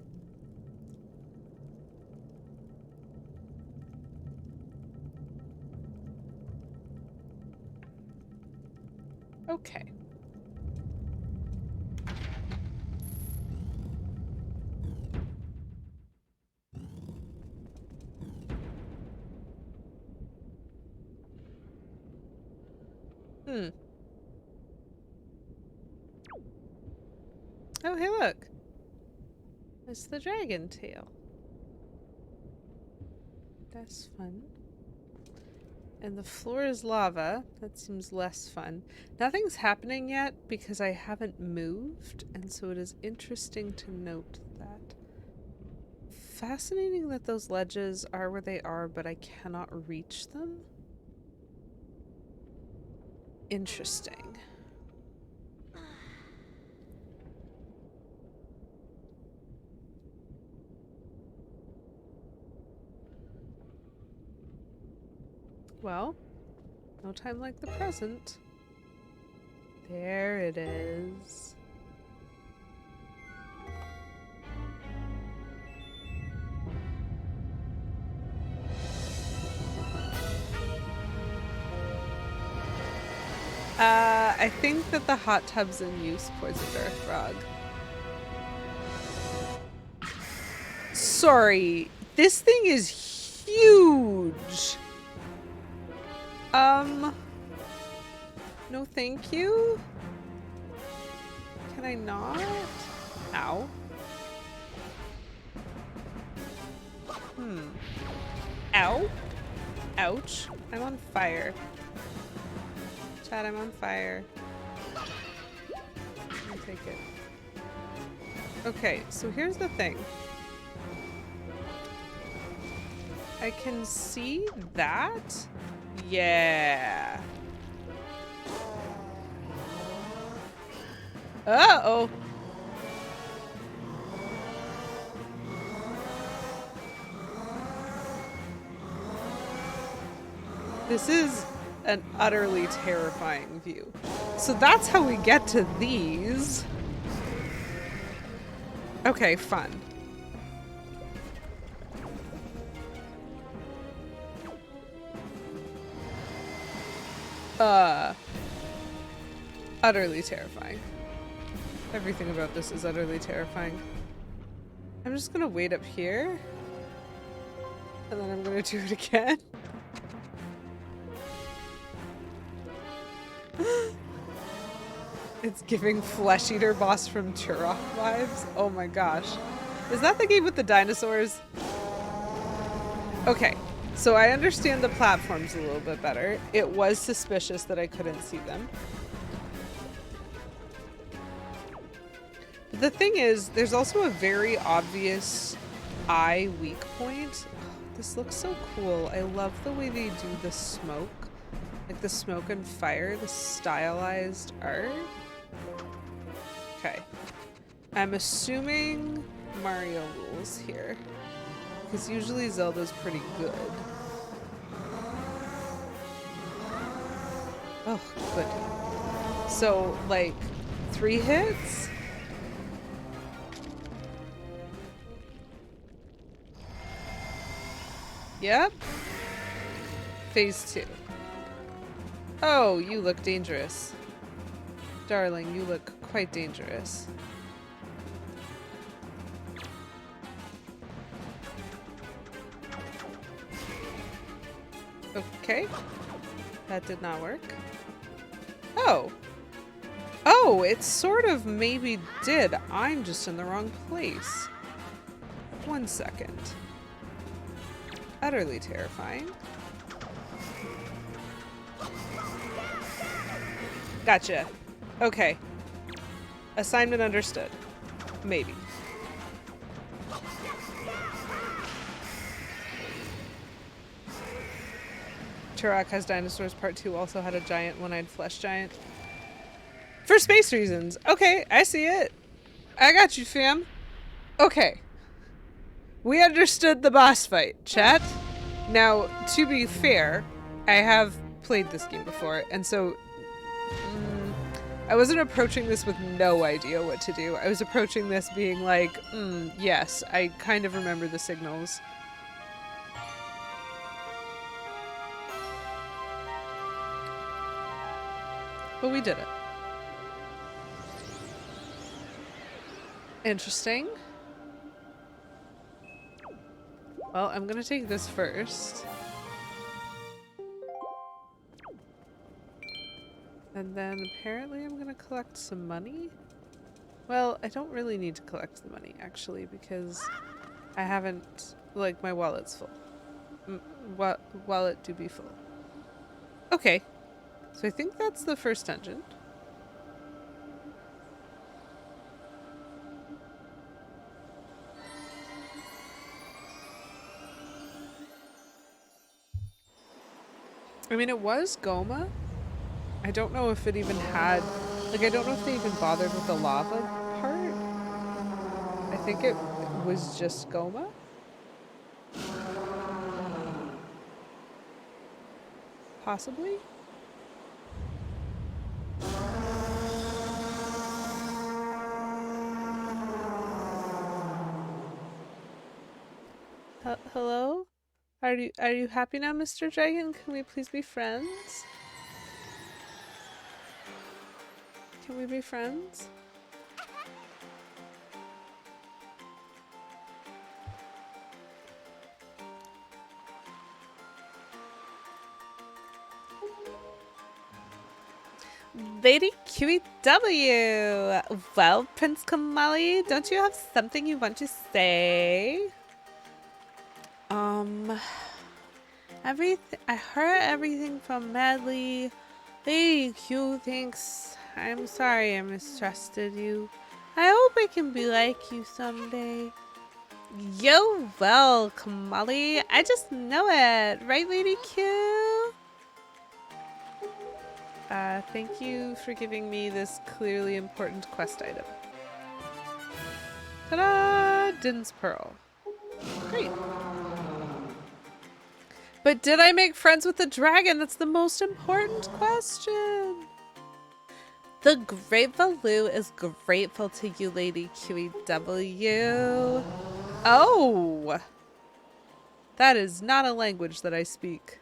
Okay. Hmm. Oh, hey, look. It's the dragon tail. That's fun. And the floor is lava. That seems less fun. Nothing's happening yet because I haven't moved, and so it is interesting to note that. Fascinating that those ledges are where they are, but I cannot reach them. Interesting. Well, no time like the present. There it is. I think that the hot tub's in use, poisoned earth frog. Sorry, this thing is huge. No thank you? Can I not? Ow. Ow. Ouch. I'm on fire. Chad, I'm on fire. I'll take it. Okay, so here's the thing. I can see that? Yeah. Uh-oh. This is an utterly terrifying view. So that's how we get to these. Okay, fun. Utterly terrifying. Everything about this is utterly terrifying. I'm just gonna wait up here. And then I'm gonna do it again. It's giving Flesh Eater boss from Turok vibes. Oh my gosh. Is that the game with the dinosaurs? Okay, so I understand the platforms a little bit better. It was suspicious that I couldn't see them. The thing is, there's also a very obvious eye weak point. Oh, this looks so cool. I love the way they do the smoke. Like the smoke and fire, the stylized art. Okay. I'm assuming Mario rules here. Because usually Zelda's pretty good. Oh, good. So, like, 3 hits? Yep. Phase 2. Oh, you look dangerous. Darling, you look quite dangerous. Okay. That did not work. Oh. Oh, it sort of maybe did. I'm just in the wrong place. 1 second. Utterly terrifying. Gotcha. Okay. Assignment understood. Maybe. Turok Has Dinosaurs Part 2 also had a giant one-eyed flesh giant. For space reasons. Okay, I see it. I got you, fam. Okay. We understood the boss fight, chat. Now, to be fair, I have played this game before, and so I wasn't approaching this with no idea what to do. I was approaching this being like, yes, I kind of remember the signals. But we did it. Interesting. Well, I'm gonna take this first. And then apparently I'm gonna collect some money. Well, I don't really need to collect the money, actually, because I haven't... Like, my wallet's full. Wallet do be full. Okay. So I think that's the first dungeon. I mean, it was Gohma. I don't know if it even had... Like, I don't know if they even bothered with the lava part. I think it was just Gohma. Possibly? Hello? Are you happy now, Mr. Dragon? Can we please be friends? Can we be friends? Lady QEW! Well, Prince Kamali, don't you have something you want to say? I heard everything from Medli. Lady Q thinks I'm sorry I mistrusted you. I hope I can be like you someday. Yo, well, Kamali, I just know it, right, Lady Q? Thank you for giving me this clearly important quest item. Ta-da! Din's Pearl. Great. But did I make friends with the dragon? That's the most important question. The Great Valoo is grateful to you, Lady QEW. Oh! That is not a language that I speak.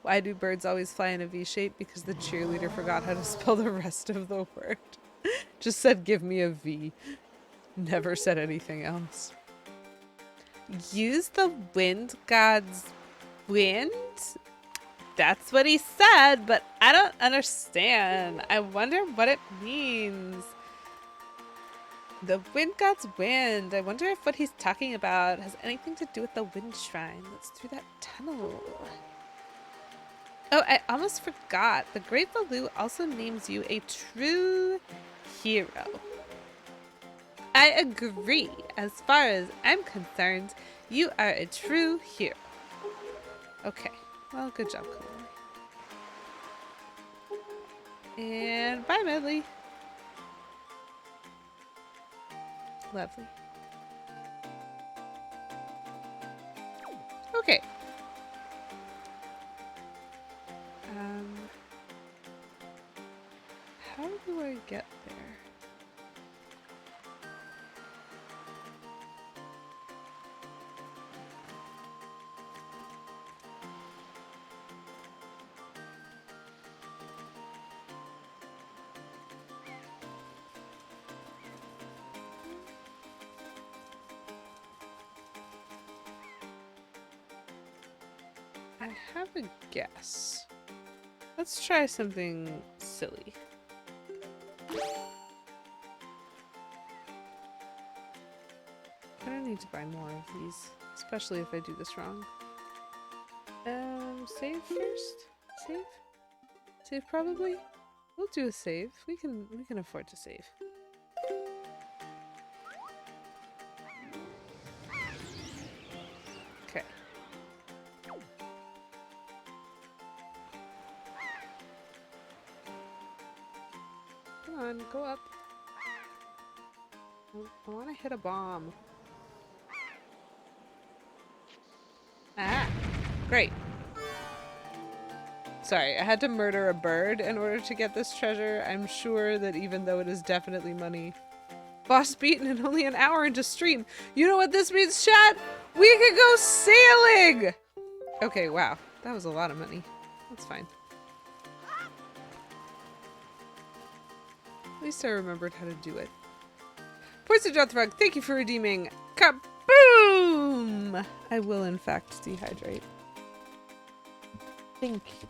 Why do birds always fly in a V shape? Because the cheerleader forgot how to spell the rest of the word. Just said, give me a V. Never said anything else. Use the wind god's wind? That's what he said, but I don't understand. I wonder what it means. The wind god's wind. I wonder if what he's talking about has anything to do with the wind shrine that's through that tunnel. Oh, I almost forgot. The Great Valoo also names you a true hero. I agree. As far as I'm concerned, you are a true hero. Okay. Well, good job, Kamali. And bye, Medli. Lovely. Okay. How do I get there? I have a guess. Let's try something silly. I don't need to buy more of these, especially if I do this wrong. Save first? Save? Save probably? We'll do a save. We can afford to save. Okay. Come on, go up. I want to hit a bomb. Ah, great. Sorry, I had to murder a bird in order to get this treasure. I'm sure that even though it is definitely money. Boss beaten in only an hour into stream. You know what this means, chat? We could go sailing! Okay, wow. That was a lot of money. That's fine. At least I remembered how to do it. Poison Jothrug, thank you for redeeming. Kaboom! I will, in fact, dehydrate. Thank you.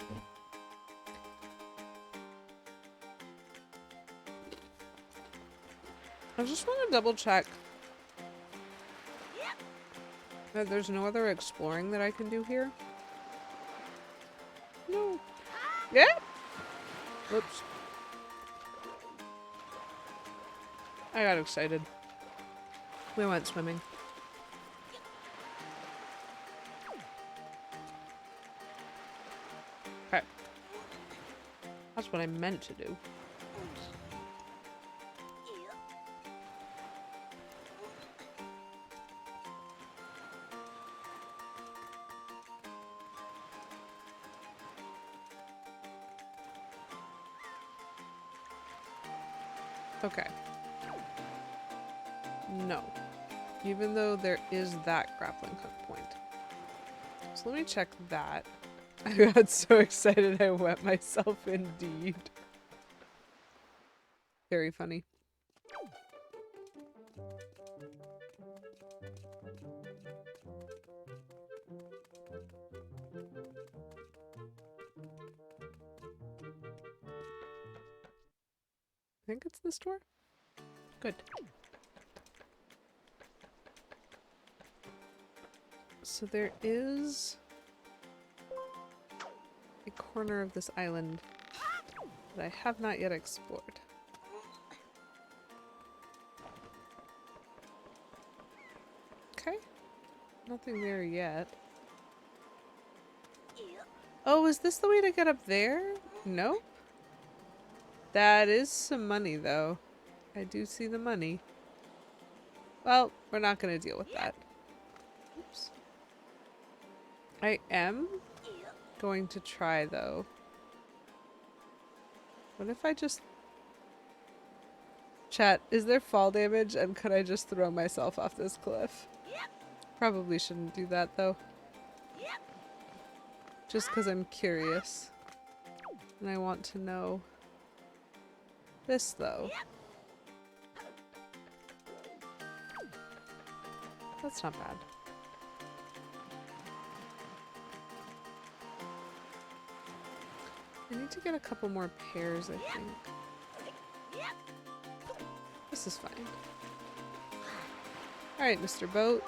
I just want to double check that there's no other exploring that I can do here. No. Yeah? Whoops. I got excited. We went swimming. Okay. That's what I meant to do. Okay. No. Even though there is that grappling hook point. So let me check that. I got so excited I wet myself indeed. Very funny. I think it's this door? Good. So there is a corner of this island that I have not yet explored. Okay. Nothing there yet. Oh, is this the way to get up there? Nope. That is some money, though. I do see the money. Well, we're not going to deal with that. Oops. I am going to try, though. What if I just... Chat, is there fall damage and could I just throw myself off this cliff? Probably shouldn't do that, though. Just because I'm curious. And I want to know... This, though. That's not bad. I need to get a couple more pears, I think. This is fine. Alright, Mr. Boat.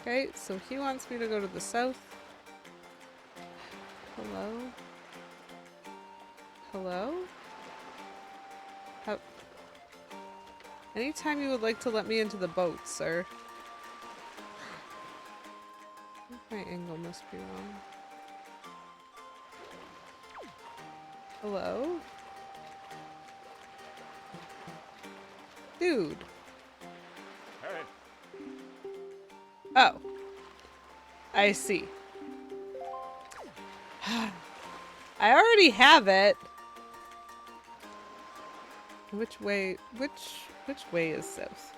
Okay, so he wants me to go to the south. Hello? Hello? How? Anytime you would like to let me into the boat, sir. I think my angle must be wrong. Hello? Dude. Hey. Oh. I see. I already have it. Which way is south?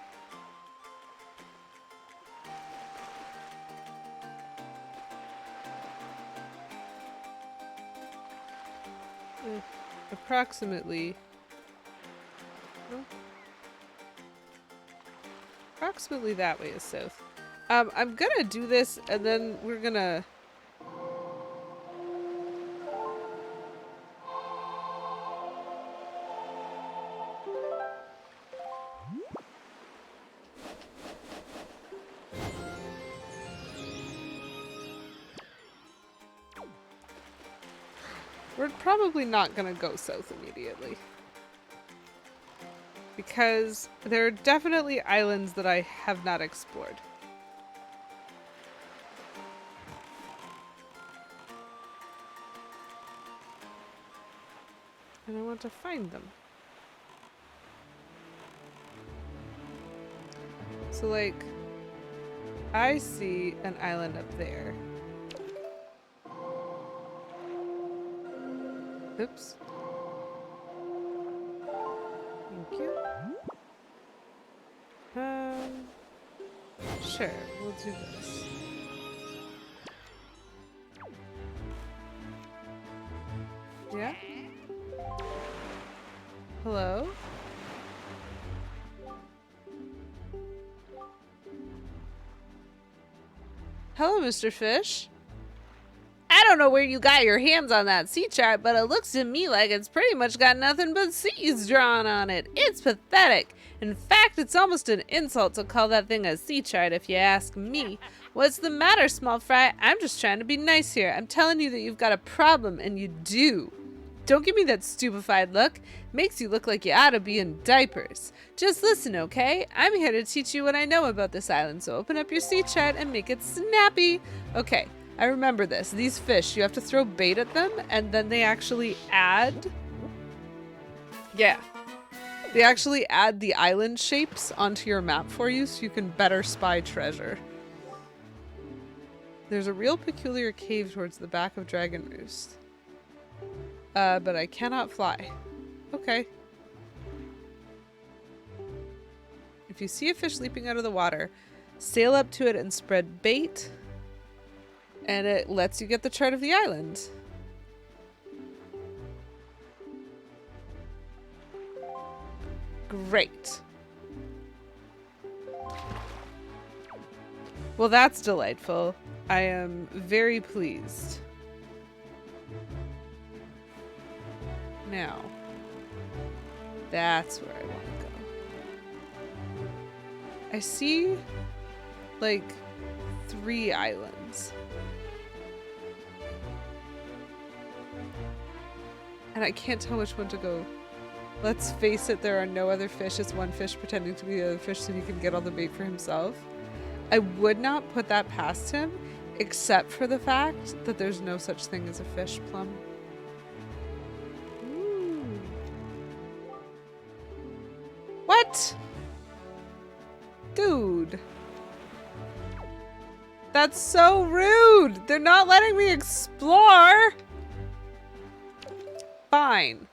Approximately. No? Approximately that way is south. I'm gonna do this and then we're gonna... We're probably not gonna go south immediately. Because there are definitely islands that I have not explored. And I want to find them. So like, I see an island up there. Oops. Thank you. Sure, we'll do this. Yeah? Hello? Hello, Mr. Fish. I don't know where you got your hands on that sea chart, but it looks to me like it's pretty much got nothing but seas drawn on it. It's pathetic. In fact, it's almost an insult to call that thing a sea chart if you ask me. What's the matter, small fry? I'm just trying to be nice here. I'm telling you that you've got a problem, and you do. Don't give me that stupefied look. Makes you look like you ought to be in diapers. Just listen, okay? I'm here to teach you what I know about this island, so open up your sea chart and make it snappy. Okay, I remember this. These fish, you have to throw bait at them, and then they actually add... Yeah. They actually add the island shapes onto your map for you, so you can better spy treasure. There's a real peculiar cave towards the back of Dragon Roost. But I cannot fly. Okay. If you see a fish leaping out of the water, sail up to it and spread bait, and it lets you get the chart of the island. Great. Well, that's delightful. I am very pleased. Now, that's where I want to go. I see, like, 3 islands. And I can't tell which one to go. Let's face it, there are no other fish. It's one fish pretending to be the other fish so he can get all the bait for himself. I would not put that past him, except for the fact that there's no such thing as a fish plum. What? Dude. That's so rude. They're not letting me explore. Fine.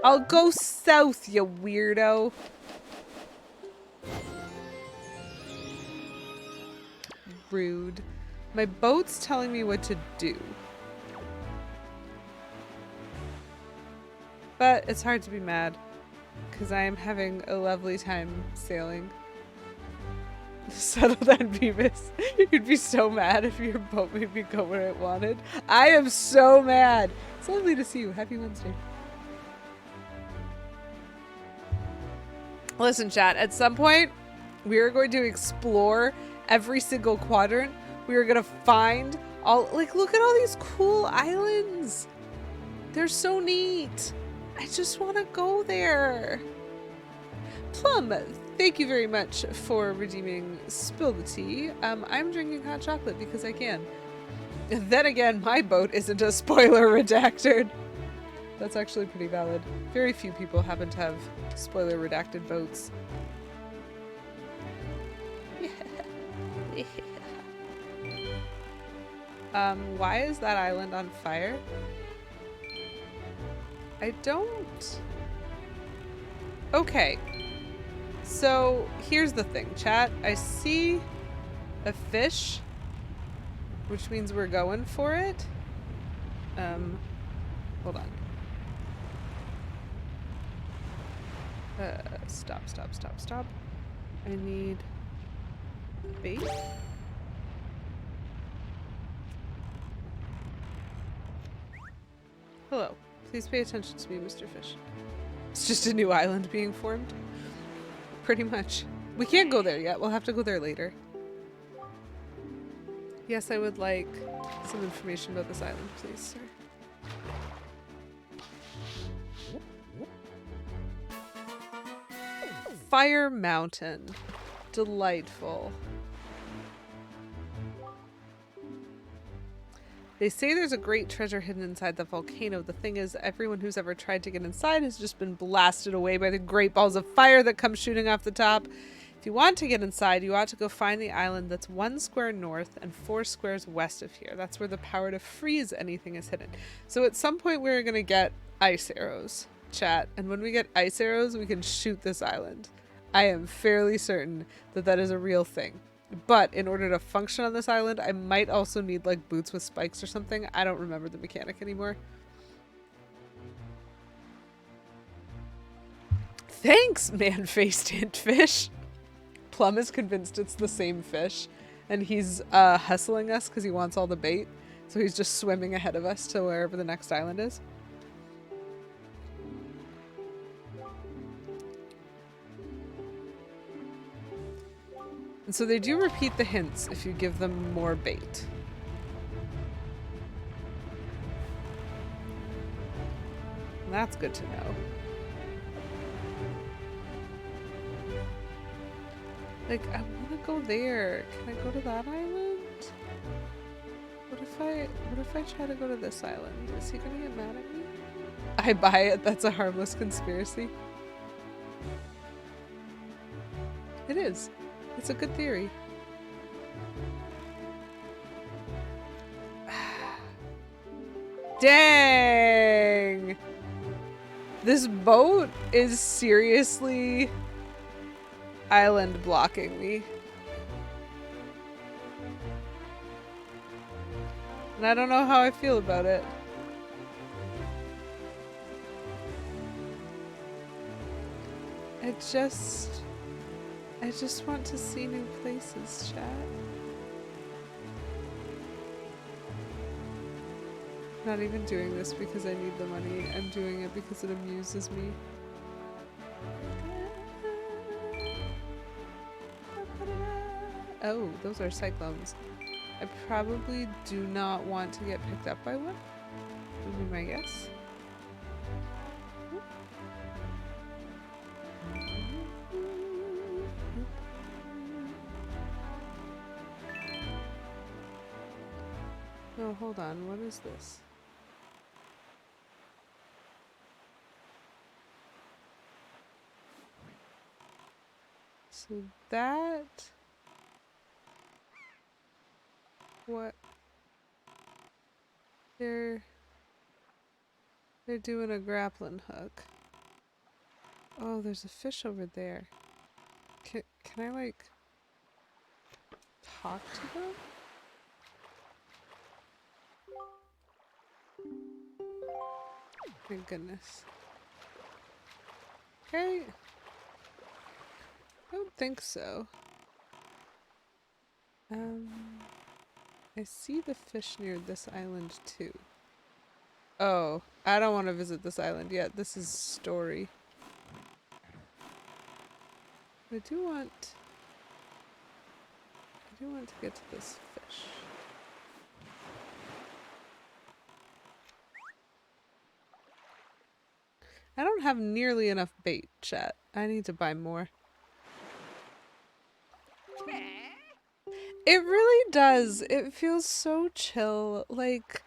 I'll go south, you weirdo. Rude. My boat's telling me what to do. But it's hard to be mad, because I am having a lovely time sailing. Settle down, Beavis. You'd be so mad if your boat made me go where it wanted. I am so mad. It's lovely to see you. Happy Wednesday. Listen, chat, at some point, we are going to explore every single quadrant. We are going to find all, like, look at all these cool islands. They're so neat. I just want to go there. Plum, thank you very much for redeeming Spill the Tea. I'm drinking hot chocolate because I can. Then again, my boat isn't a spoiler redacted. That's actually pretty valid. Very few people happen to have spoiler redacted boats. Why is that island on fire? I don't... Okay. So, here's the thing, chat. I see a fish, which means we're going for it. Hold on. Stop. I need bait. Hello. Please pay attention to me, Mr. Fish. It's just a new island being formed. Pretty much. We can't go there yet. We'll have to go there later. Yes, I would like some information about this island, please, sir. Fire Mountain. Delightful. They say there's a great treasure hidden inside the volcano. The thing is, everyone who's ever tried to get inside has just been blasted away by the great balls of fire that come shooting off the top. If you want to get inside, you ought to go find the island that's 1 square north and 4 squares west of here. That's where the power to freeze anything is hidden. So at some point we're going to get ice arrows, chat. And when we get ice arrows, we can shoot this island. I am fairly certain that that is a real thing. But in order to function on this island, I might also need like boots with spikes or something. I don't remember the mechanic anymore. Thanks, man-faced antfish. Plum is convinced it's the same fish, and he's hustling us because he wants all the bait. So he's just swimming ahead of us to wherever the next island is. And so they do repeat the hints if you give them more bait. And that's good to know. Like, I want to go there. Can I go to that island? What if I try to go to this island? Is he gonna get mad at me? I buy it. That's a harmless conspiracy. It is. It's a good theory. Dang! This boat is seriously island blocking me. And I don't know how I feel about it. I just want to see new places, chat. I'm not even doing this because I need the money. I'm doing it because it amuses me. Oh, those are cyclones. I probably do not want to get picked up by one. Would be my guess. No, hold on. What is this? So that... What? They're doing a grappling hook. Oh, there's a fish over there. Can I like talk to them? Thank goodness. Okay. I don't think so. I see the fish near this island too. Oh, I don't want to visit this island yet. This is story. I do want to get to this fish. I don't have nearly enough bait, chat. I need to buy more. It really does. It feels so chill. Like,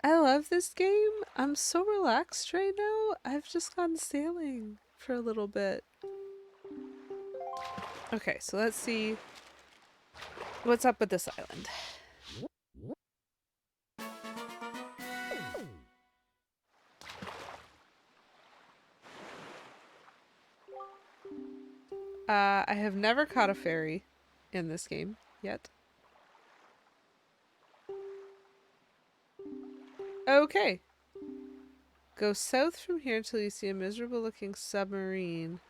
I love this game. I'm so relaxed right now. I've just gone sailing for a little bit. Okay, so let's see what's up with this island. I have never caught a fairy in this game yet. Okay. Go south from here till you see a miserable looking submarine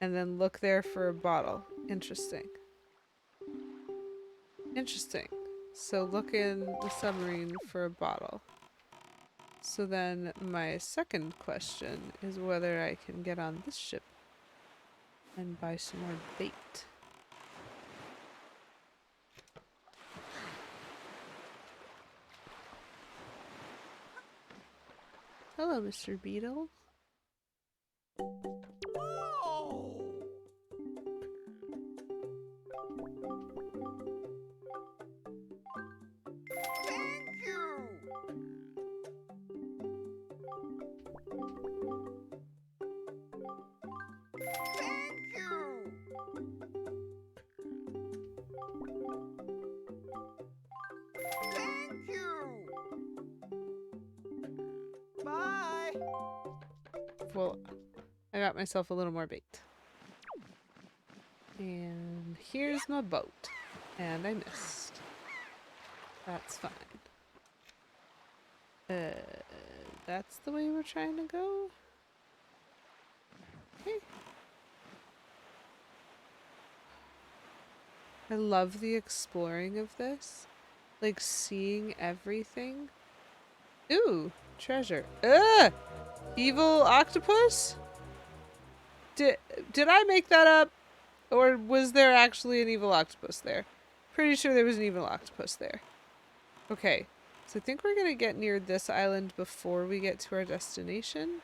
and then look there for a bottle. Interesting. Interesting. So look in the submarine for a bottle. So then my second question is whether I can get on this ship and buy some more bait. Hello, Mr. Beetle. Well, I got myself a little more bait. And here's my boat. And I missed. That's fine. That's the way we're trying to go? Okay. I love the exploring of this. Like, seeing everything. Ooh, treasure. Ugh! Evil octopus? Did I make that up? Or was there actually an evil octopus there? Pretty sure there was an evil octopus there. Okay, so I think we're gonna get near this island before we get to our destination,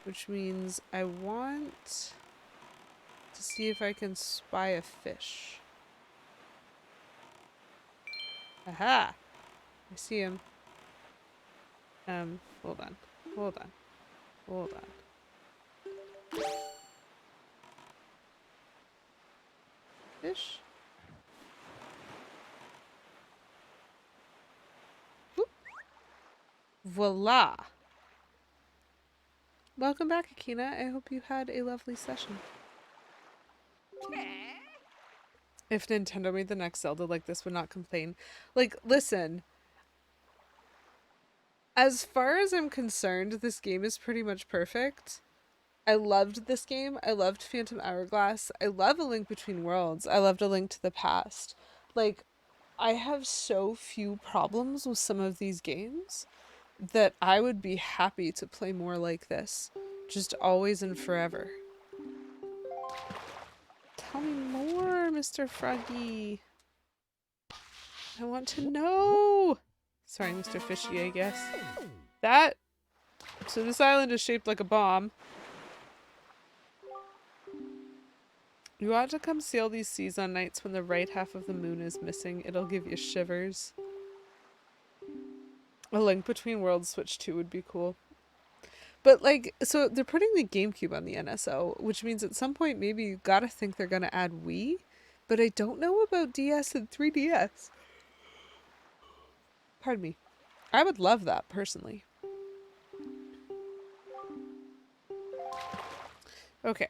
which means I want to see if I can spy a fish. Aha! I see him. Hold on. Hold on. Hold on. Fish? Whoop. Voila! Welcome back, Akina. I hope you had a lovely session. If Nintendo made the next Zelda like this, would not complain. Like, listen. As far as I'm concerned, this game is pretty much perfect. I loved this game. I loved Phantom Hourglass. I love A Link Between Worlds. I loved A Link to the Past. Like, I have so few problems with some of these games that I would be happy to play more like this. Just always and forever. Tell me more, Mr. Froggy. I want to know. Sorry, Mr. Fishy, I guess. So this island is shaped like a bomb. You ought to come sail these seas on nights when the right half of the moon is missing. It'll give you shivers. A Link Between Worlds Switch 2 would be cool. But, like, so they're putting the GameCube on the NSO, which means at some point maybe you gotta think they're gonna add Wii. But I don't know about DS and 3DS. Pardon me. I would love that, personally. Okay.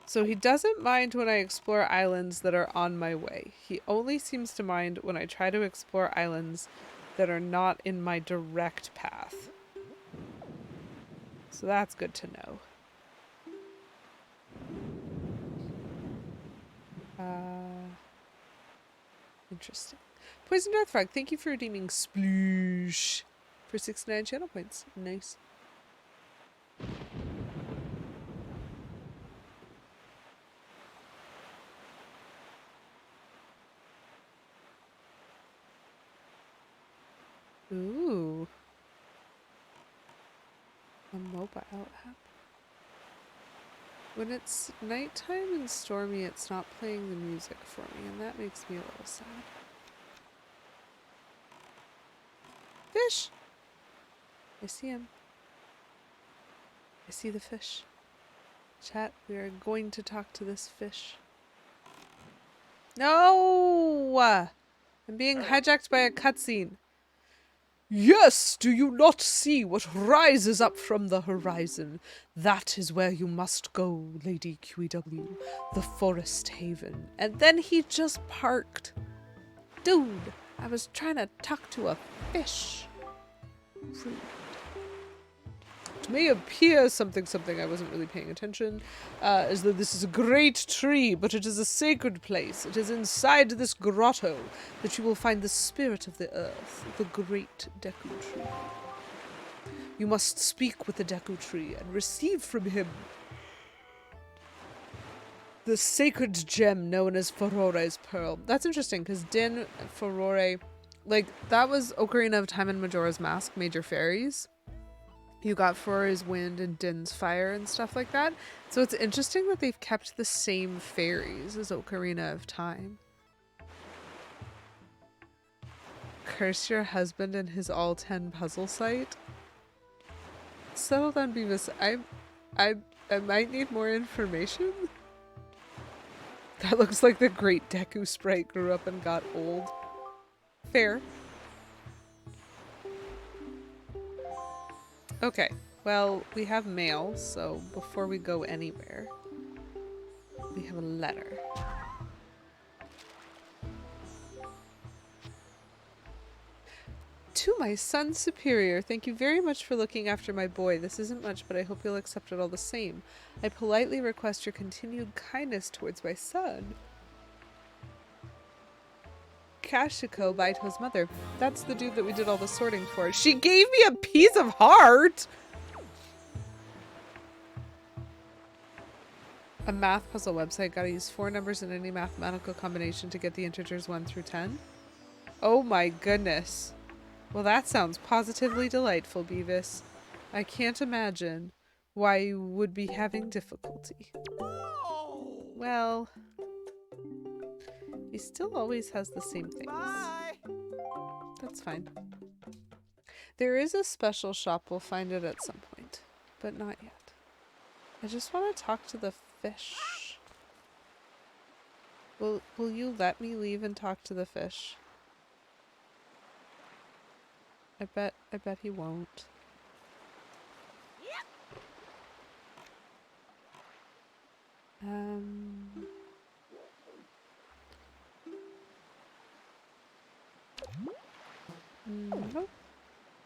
So he doesn't mind when I explore islands that are on my way. He only seems to mind when I try to explore islands that are not in my direct path. So that's good to know. Interesting. Poison Darthfrog, thank you for redeeming Sploosh for 69 channel points. Nice. Ooh. A mobile app. When it's nighttime and stormy, it's not playing the music for me, and that makes me a little sad. Fish! I see him. I see the fish. Chat, we are going to talk to this fish. No! I'm being hijacked by a cutscene. Yes, do you not see what rises up from the horizon? That is where you must go, Lady QEW, the Forest Haven. And then he just parked. Dude, I was trying to talk to a fish. Rude. It may appear something I wasn't really paying attention, as though this is a great tree, but it is a sacred place. It is inside this grotto that you will find the spirit of the earth, the Great Deku Tree. You must speak with the Deku Tree and receive from him the sacred gem known as Furore's Pearl. That's interesting, because Din, Furore, like, that was Ocarina of Time and Majora's Mask, major fairies. You got Furore's Wind and Din's Fire and stuff like that. So it's interesting that they've kept the same fairies as Ocarina of Time. Curse your husband and his all 10 puzzle site. Settle down, Beavis. I might need more information. That looks like the Great Deku sprite grew up and got old. Fair. Okay, well, we have mail, so before we go anywhere, we have a letter. To my son superior, thank you very much for looking after my boy. This isn't much, but I hope you'll accept it all the same. I politely request your continued kindness towards my son. Kashiko, Baito's mother. That's the dude that we did all the sorting for. She gave me a piece of heart! A math puzzle website. Gotta use 4 numbers in any mathematical combination to get the integers 1 through 10. Oh my goodness. Well, that sounds positively delightful, Beavis. I can't imagine why you would be having difficulty. Well, he still always has the same things. That's fine. There is a special shop. We'll find it at some point, but not yet. I just want to talk to the fish. Will you let me leave and talk to the fish? I bet he won't. Nope.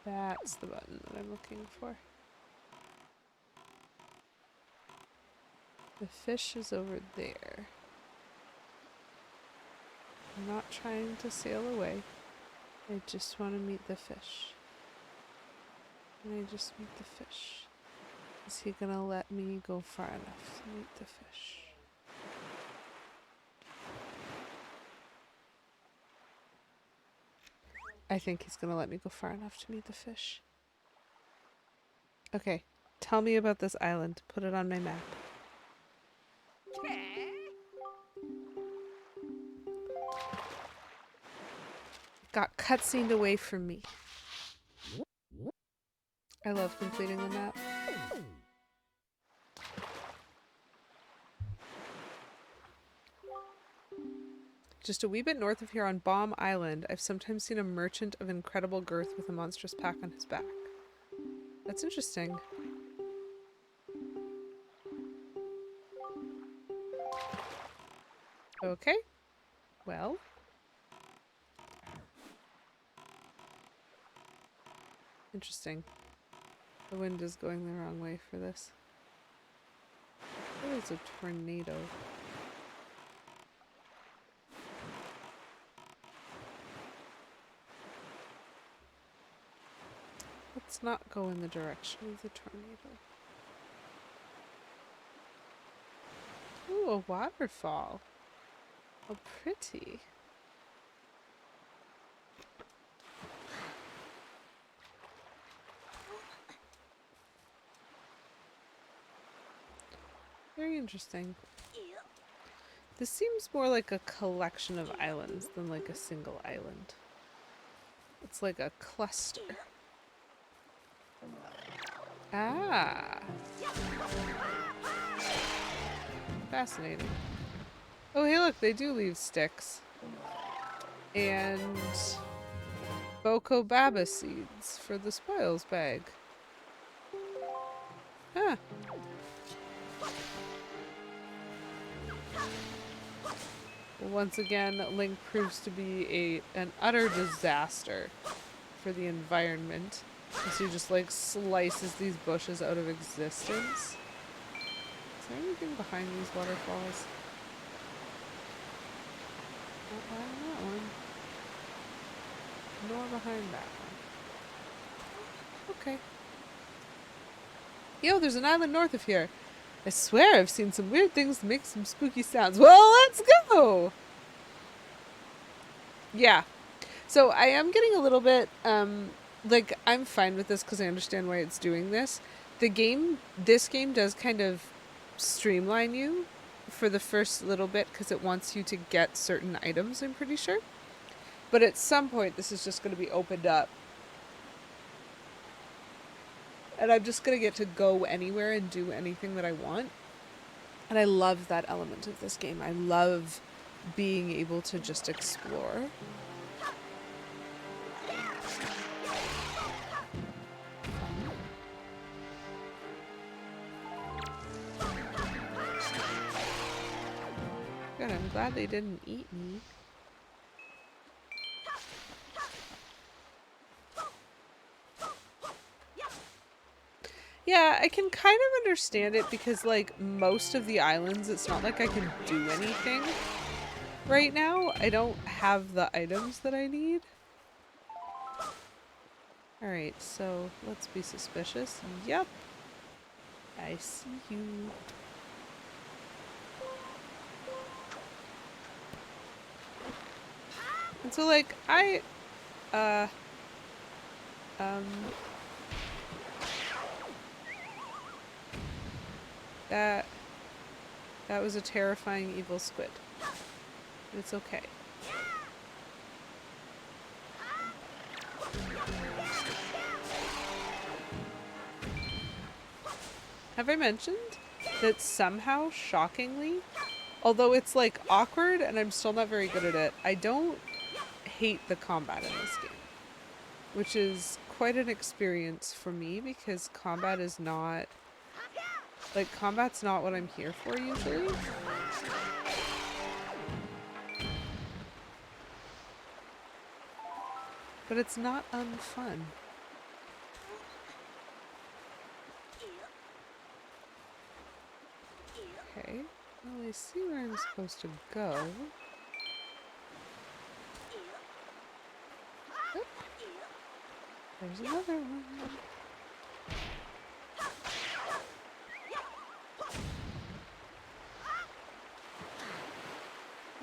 That's the button that I'm looking for. The fish is over there. I'm not trying to sail away. I just want to meet the fish. Can I just meet the fish? Is he gonna let me go far enough to meet the fish? I think he's gonna let me go far enough to meet the fish. Okay, tell me about this island. Put it on my map. Got cutscened away from me. I love completing the map. Just a wee bit north of here on Bomb Island, I've sometimes seen a merchant of incredible girth with a monstrous pack on his back. That's interesting. Okay. Well. Interesting. The wind is going the wrong way for this. What is a tornado? Let's not go in the direction of the tornado. Ooh, a waterfall. Oh, pretty. Very interesting. This seems more like a collection of islands than like a single island. It's like a cluster. Ah. Fascinating. Oh, hey, look, they do leave sticks. And Boko Baba seeds for the spoils bag. Huh. Once again, Link proves to be an utter disaster for the environment. As he just like slices these bushes out of existence. Is there anything behind these waterfalls? Not behind that one. Nor behind that one. Okay. Yo, there's an island north of here. I swear I've seen some weird things that make some spooky sounds. Well, let's go! Yeah. So I am getting a little bit, like, I'm fine with this because I understand why it's doing this. This game does kind of streamline you for the first little bit because it wants you to get certain items, I'm pretty sure. But at some point, this is just going to be opened up. And I'm just going to get to go anywhere and do anything that I want. And I love that element of this game. I love being able to just explore. Good, I'm glad they didn't eat me. Yeah, I can kind of understand it because, like, most of the islands, it's not like I can do anything. right now. I don't have the items that I need. Alright, so let's be suspicious. Yep. I see you. And so like that was a terrifying evil squid. It's okay. Have I mentioned that somehow, shockingly, although it's like awkward and I'm still not very good at it, I don't hate the combat in this game. Which is quite an experience for me because combat is not, like, combat's not what I'm here for usually. But it's not unfun. Okay, well I see where I'm supposed to go. Oop. There's another one.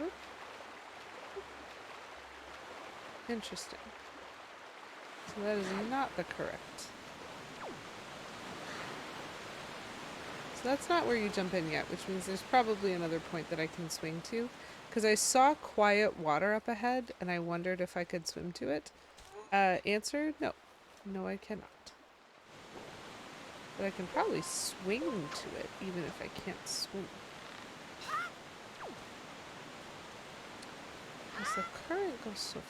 Oop. Interesting. So that is not the correct. So that's not where you jump in yet, which means there's probably another point that I can swing to. Because I saw quiet water up ahead, and I wondered if I could swim to it. Answer, no. No, I cannot. But I can probably swing to it, even if I can't swim. Because the current goes so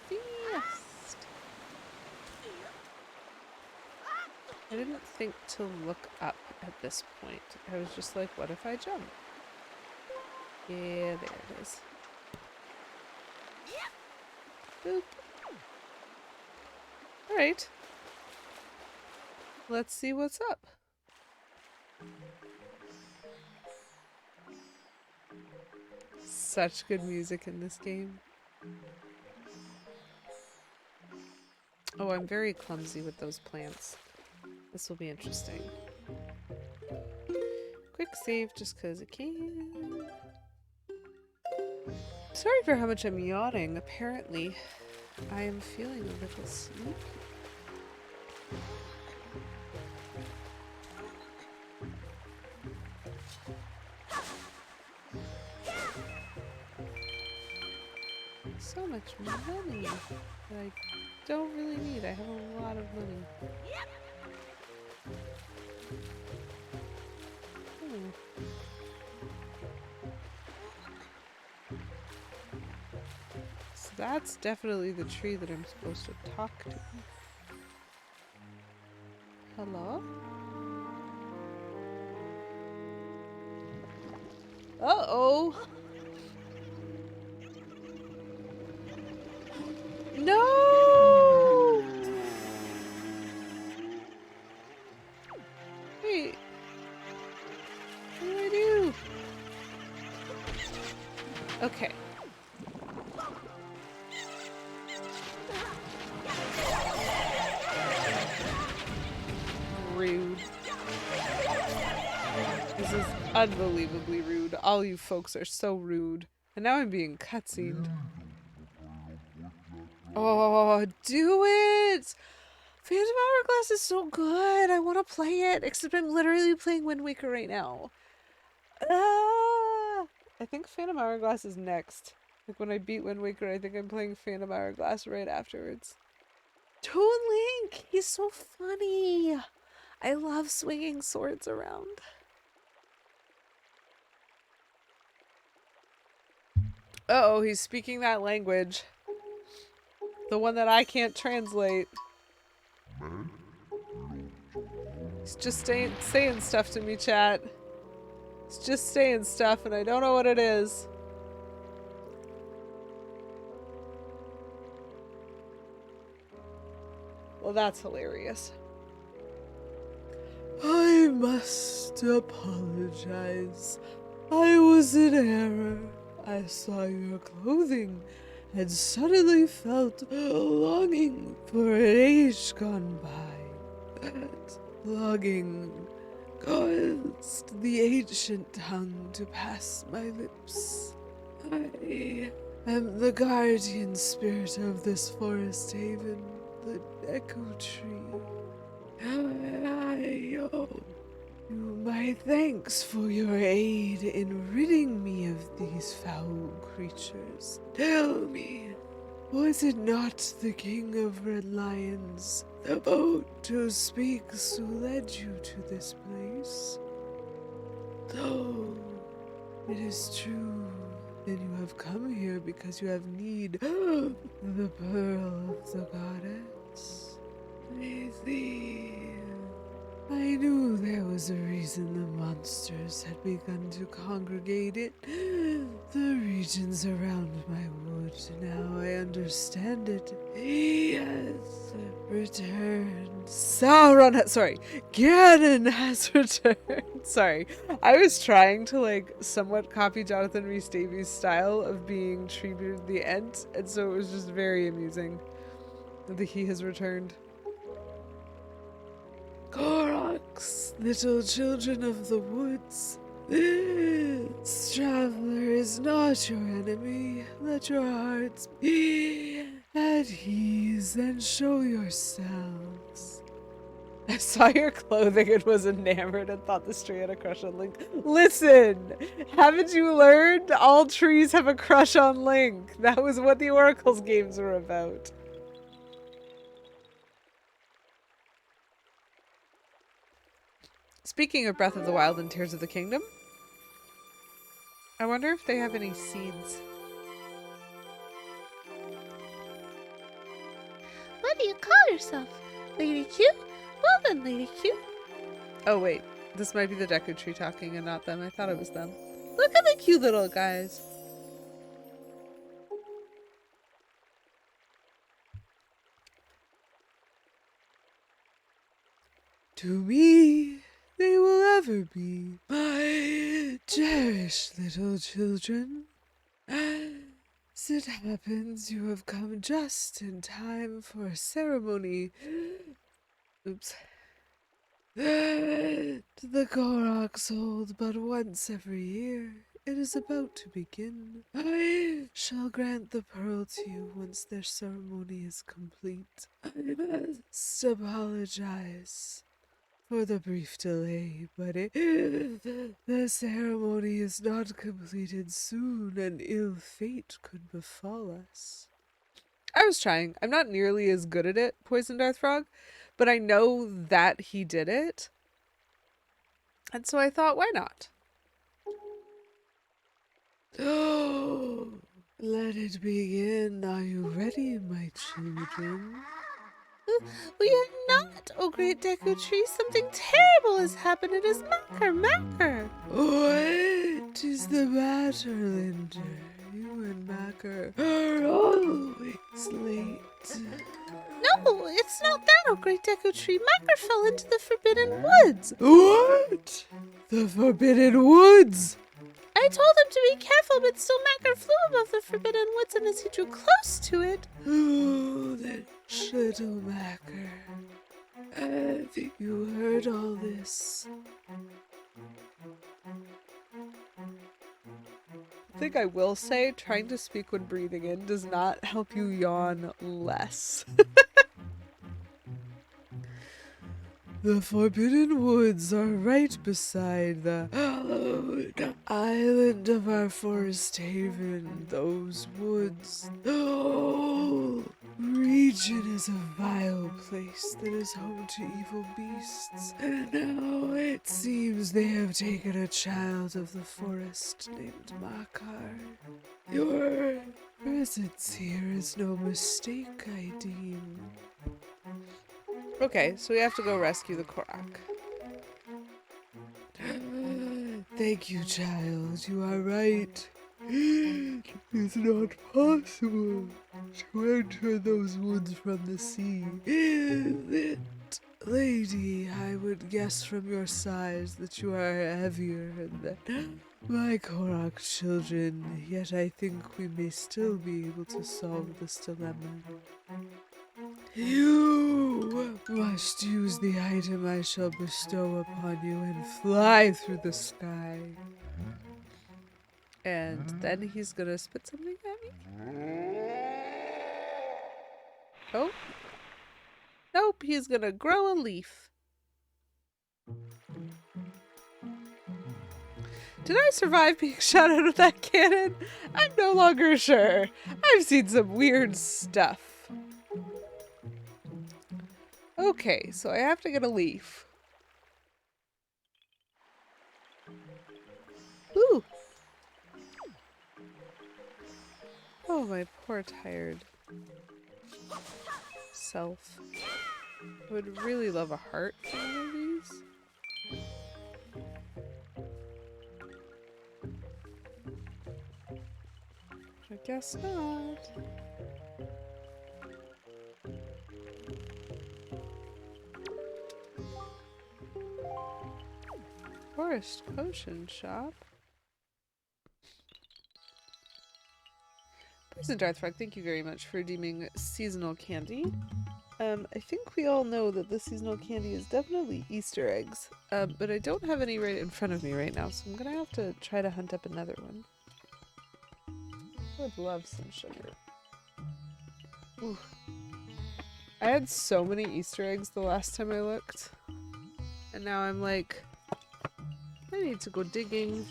fast. I didn't think to look up at this point. I was just like, what if I jump? Yeah, there it is. Boop. Alright. Let's see what's up. Such good music in this game. Oh, I'm very clumsy with those plants. This will be interesting. Quick save just because it can. Sorry for how much I'm yawning. Apparently, I am feeling a little sleepy. So much money that I don't really need. I have a lot of money. So that's definitely the tree that I'm supposed to talk to. Hello? Uh-oh! No! Wait. What do I do? Okay. Rude. This is unbelievably rude. All you folks are so rude. And now I'm being cutscened. Oh, do it! Phantom Hourglass is so good. I want to play it, except I'm literally playing Windwaker right now. Ah! I think Phantom Hourglass is next. Like when I beat Windwaker, I think I'm playing Phantom Hourglass right afterwards. Toon Link! He's so funny! I love swinging swords around. Uh-oh, he's speaking that language. The one that I can't translate. He's just saying stuff to me, chat. He's just saying stuff and I don't know what it is. Well, that's hilarious. I must apologize. I was in error. I saw your clothing and suddenly felt a longing for an age gone by. That longing caused the ancient tongue to pass my lips. I am the guardian spirit of this forest haven, the Deku Tree. I owe you my thanks for your aid in ridding me of these foul creatures. Tell me, was it not the King of Red Lions, the boat who speaks, who led you to this place? Though it is true, then you have come here because you have need of the pearl of the goddess. I see. I knew there was a reason the monsters had begun to congregate in the regions around my wood. Now I understand it. He has returned. Ganon has returned. Sorry. I was trying to like somewhat copy Jonathan Rhys Davies' style of being treated the Ent, and so it was just very amusing that he has returned. Koroks, little children of the woods, this traveler is not your enemy. Let your hearts be at ease and show yourselves. I saw your clothing and was enamored and thought this tree had a crush on Link. Listen, haven't you learned? All trees have a crush on Link. That was what the Oracle's games were about. Speaking of Breath of the Wild and Tears of the Kingdom, I wonder if they have any seeds. What do you call yourself? Lady Q? Well then, Lady Q. Oh wait, this might be the Deku Tree talking and not them. I thought it was them. Look at the cute little guys. To me, they will ever be my cherished little children. As it happens, you have come just in time for a ceremony. Oops. The Koroks hold but once every year. It is about to begin. I shall grant the pearl to you once their ceremony is complete. I must apologize for the brief delay, but if the ceremony is not completed soon, an ill fate could befall us. I was trying. I'm not nearly as good at it, Poison Darth Frog, but I know that he did it. And so I thought, why not? Oh, let it begin. Are you ready, my children? We are not, oh Great Deku Tree. Something terrible has happened. It is Macker. What is the matter, Linda? You and Macker are always late. No, it's not that, oh Great Deku Tree. Macker fell into the Forbidden Woods. What? The Forbidden Woods? I told him to be careful, but still Macker flew above the Forbidden Woods, and as he drew close to it... Oh, that little Macker. Have you heard all this? I think I will say, trying to speak when breathing in does not help you yawn less. The Forbidden Woods are right beside the hallowed island of our forest haven. Those woods, the whole region is a vile place that is home to evil beasts. And now it seems they have taken a child of the forest named Makar. Your presence here is no mistake, I deem. Okay, so we have to go rescue the Korok. Thank you, child. You are right. It is not possible to enter those woods from the sea. It Lady, I would guess from your size that you are heavier and that my Korok children, yet I think we may still be able to solve this dilemma. You must use the item I shall bestow upon you and fly through the sky. And then he's gonna spit something at me? Oh. Nope, he's gonna grow a leaf. Did I survive being shot out of that cannon? I'm no longer sure. I've seen some weird stuff. Okay, so I have to get a leaf. Ooh! Oh, my poor tired self. I would really love a heart for one of these. I guess not. Forest Potion Shop. Poison Darthfrog, thank you very much for redeeming seasonal candy. I think we all know that the seasonal candy is definitely Easter eggs, but I don't have any right in front of me right now, so I'm gonna have to try to hunt up another one. I would love some sugar. Ooh. I had so many Easter eggs the last time I looked, and now I'm like, I need to go digging.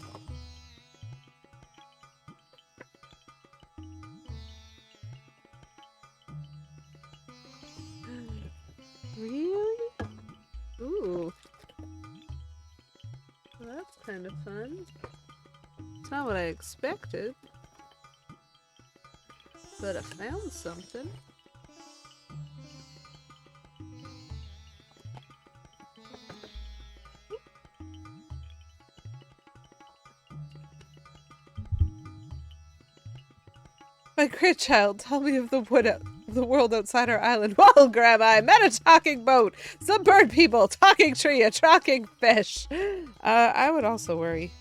Really? Ooh. Well, that's kind of fun. It's not what I expected. But I found something. My great child, tell me of the world outside our island. Well, Grandma, I met a talking boat, some bird people, talking tree, a talking fish. I would also worry.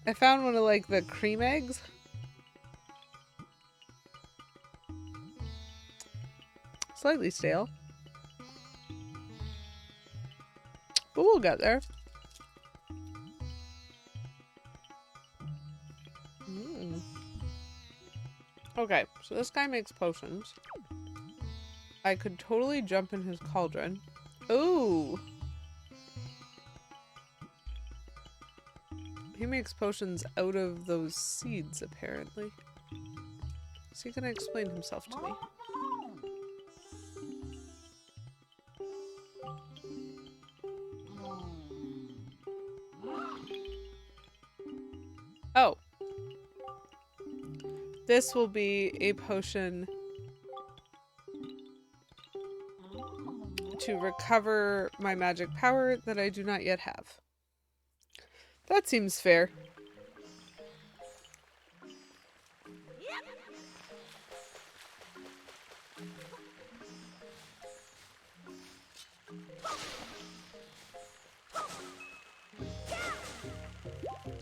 I found one of like the cream eggs. Slightly stale. But we'll get there. Okay, so this guy makes potions. I could totally jump in his cauldron. Ooh! He makes potions out of those seeds, apparently. Is he gonna explain himself to me? Oh. This will be a potion to recover my magic power that I do not yet have. That seems fair.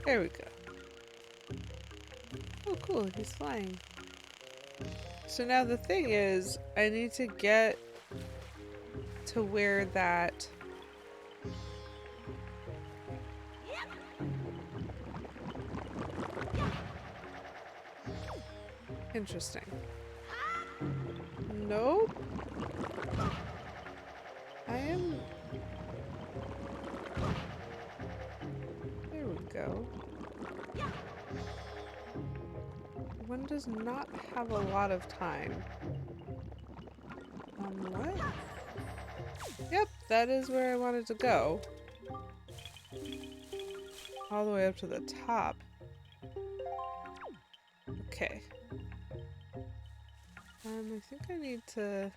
There we go. Oh cool, he's flying. So now the thing is, I need to get to where that... Interesting. Nope. I am... There we go. One does not have a lot of time. What? Yep, that is where I wanted to go. All the way up to the top. Okay. I think I need to...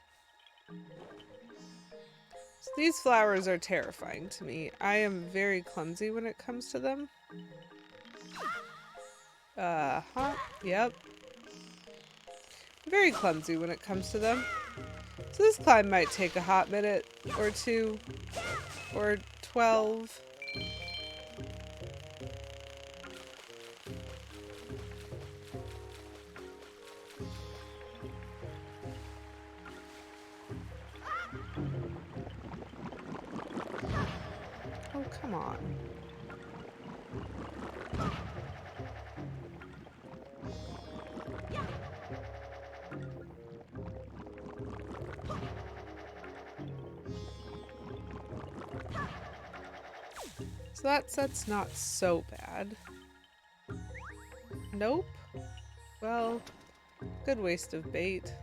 So these flowers are terrifying to me. I am very clumsy when it comes to them. Yep. Very clumsy when it comes to them. So this climb might take a hot minute or two or 12. Oh, come on. So that set's not so bad. Nope. Well, good waste of bait.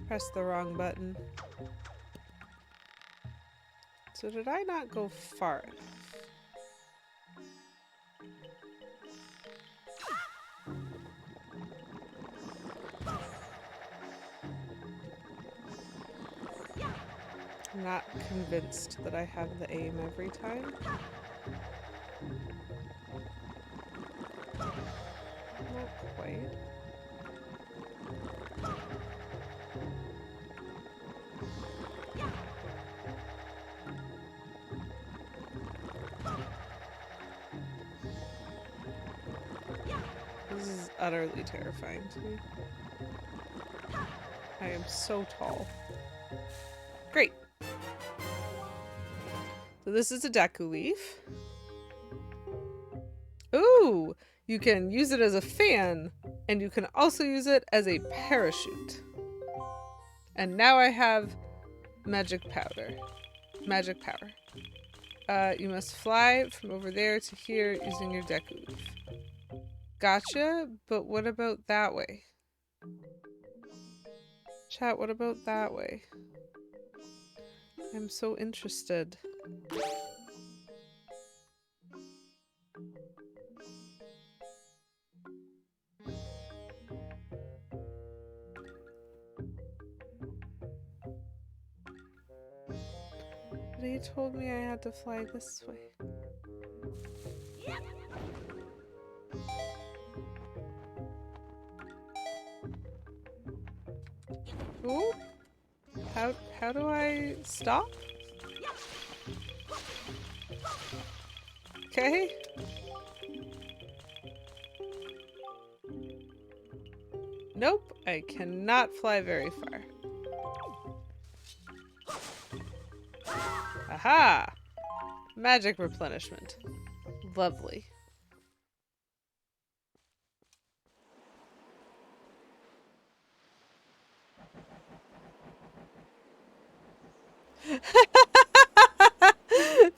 Press the wrong button. So did I not go far enough? I'm not convinced that I have the aim every time. Not quite. This is utterly terrifying to me. I am so tall. Great. So this is a Deku leaf. Ooh! You can use it as a fan, and you can also use it as a parachute. And now I have magic powder. Magic power. You must fly from over there to here using your Deku leaf. Gotcha, but what about that way? Chat, what about that way? I'm so interested. But he told me I had to fly this way. Ooh. How do I stop? Okay. Nope, I cannot fly very far. Aha! Magic replenishment. Lovely.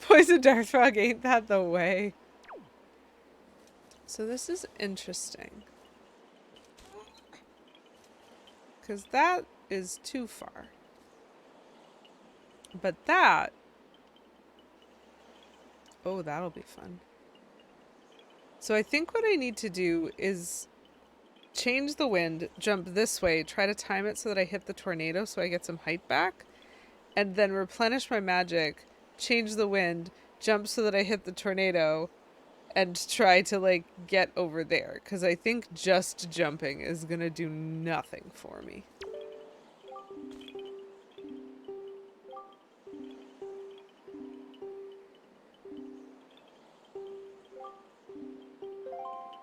Poison dart frog, ain't that the way? So this is interesting. Because that is too far. But that... Oh, that'll be fun. So I think what I need to do is change the wind, jump this way, try to time it so that I hit the tornado so I get some height back, and then replenish my magic, change the wind, jump so that I hit the tornado, and try to, like, get over there. Because I think just jumping is gonna do nothing for me.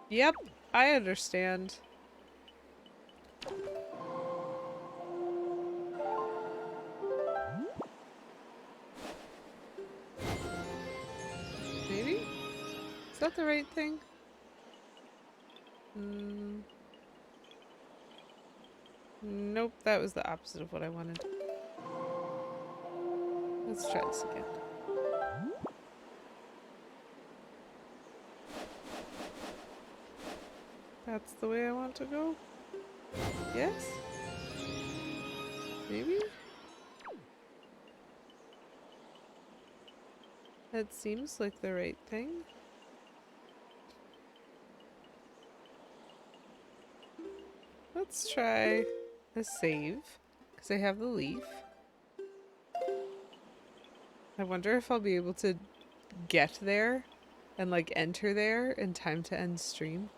Yep, I understand. Maybe? Is that the right thing? Nope, that was the opposite of what I wanted. Let's try this again. That's the way I want to go? Yes? Maybe? That seems like the right thing. Let's try a save, because I have the leaf. I wonder if I'll be able to get there and, like, enter there in time to end stream.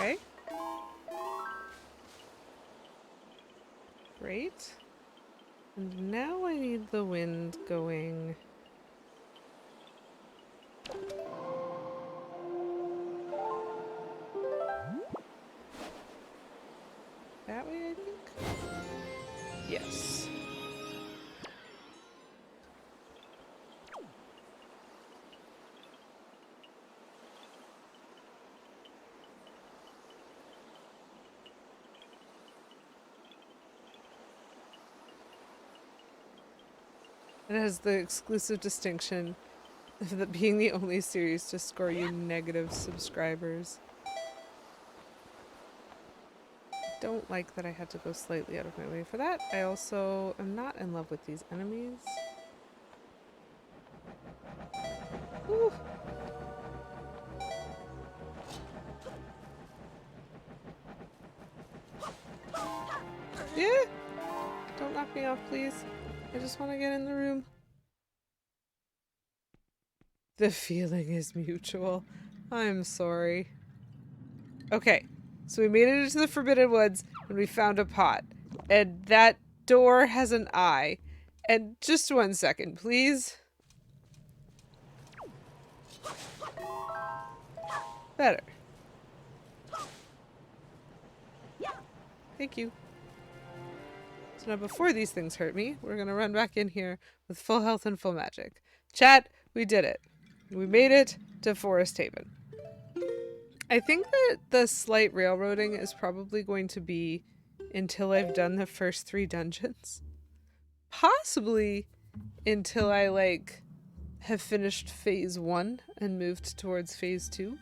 Okay. Great. And now I need the wind going. That way, I think? Yes. It has the exclusive distinction of that being the only series to score you negative subscribers. Don't like that I had to go slightly out of my way for that. I also am not in love with these enemies. Ooh. Yeah! Don't knock me off, please. I just want to get in the room. The feeling is mutual. I'm sorry. Okay, so we made it into the Forbidden Woods and we found a pot. And that door has an eye. And just 1 second, please. Better. Thank you. So now before these things hurt me, we're gonna run back in here with full health and full magic. Chat, we did it. We made it to Forest Haven. I think that the slight railroading is probably going to be until I've done the first 3 dungeons. Possibly until I, like, have finished phase 1 and moved towards phase 2.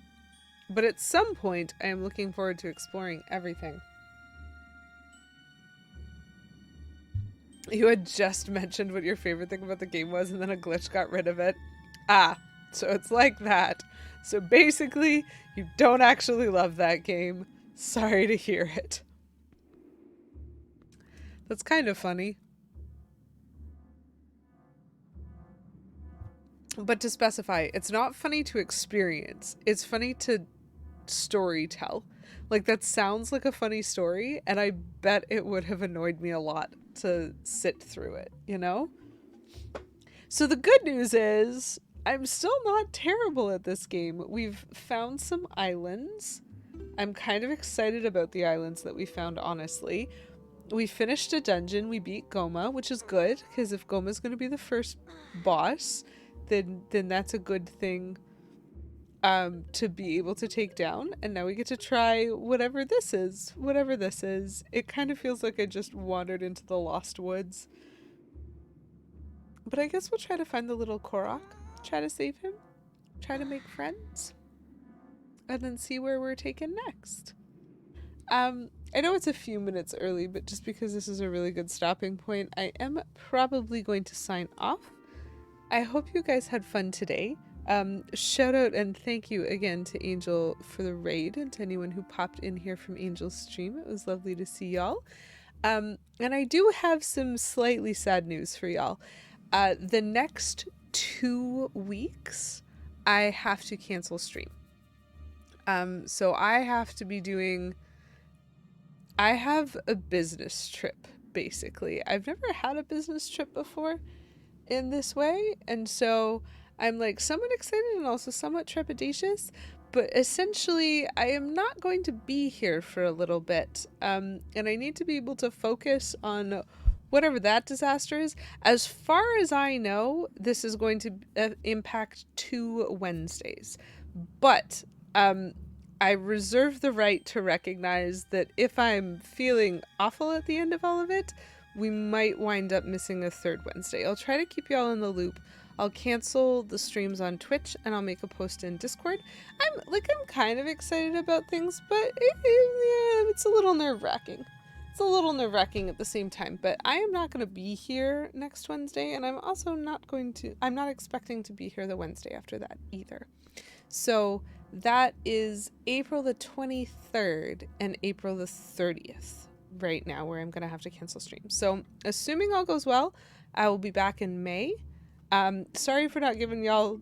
But at some point, I am looking forward to exploring everything. You had just mentioned what your favorite thing about the game was, and then a glitch got rid of it. Ah, so it's like that. So basically, you don't actually love that game. Sorry to hear it. That's kind of funny. But to specify, it's not funny to experience. It's funny to story tell. Like, that sounds like a funny story, and I bet it would have annoyed me a lot to sit through it, you know? So the good news is, I'm still not terrible at this game. We've found some islands. I'm kind of excited about the islands that we found, honestly. We finished a dungeon. We beat Gohma, which is good, because if Gohma's going to be the first boss, then that's a good thing to be able to take down. And now we get to try whatever this is. Whatever this is. It kind of feels like I just wandered into the Lost Woods. But I guess we'll try to find the little Korok. Try to save him. Try to make friends. And then see where we're taken next. I know it's a few minutes early, but just because this is a really good stopping point, I am probably going to sign off. I hope you guys had fun today. Shout out and thank you again to Angel for the raid, and to anyone who popped in here from Angel's stream. It was lovely to see y'all. And I do have some slightly sad news for y'all. The next 2 weeks, I have to cancel stream. So I have to be doing... I have a business trip, basically. I've never had a business trip before in this way, and so I'm like somewhat excited and also somewhat trepidatious, but essentially I am not going to be here for a little bit, and I need to be able to focus on whatever that disaster is. As far as I know, this is going to impact 2 Wednesdays, but I reserve the right to recognize that if I'm feeling awful at the end of all of it, we might wind up missing a 3rd Wednesday. I'll try to keep y'all in the loop. I'll cancel the streams on Twitch and I'll make a post in Discord. I'm kind of excited about things, but it's a little nerve-wracking. It's a little nerve-wracking at the same time, but I am not going to be here next Wednesday, and I'm also I'm not expecting to be here the Wednesday after that either. So that is April the 23rd and April the 30th right now, where I'm going to have to cancel streams. So assuming all goes well, I will be back in May. Sorry for not giving y'all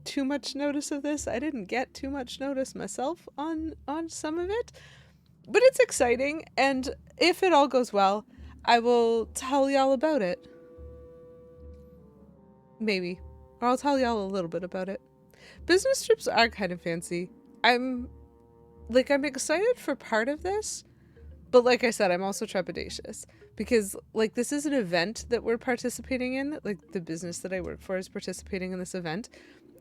too much notice of this. I didn't get too much notice myself on some of it. But it's exciting, and if it all goes well, I will tell y'all about it. Maybe. Or I'll tell y'all a little bit about it. Business trips are kind of fancy. I'm excited for part of this, but like I said, I'm also trepidatious. Because, like, this is an event that we're participating in. Like, the business that I work for is participating in this event.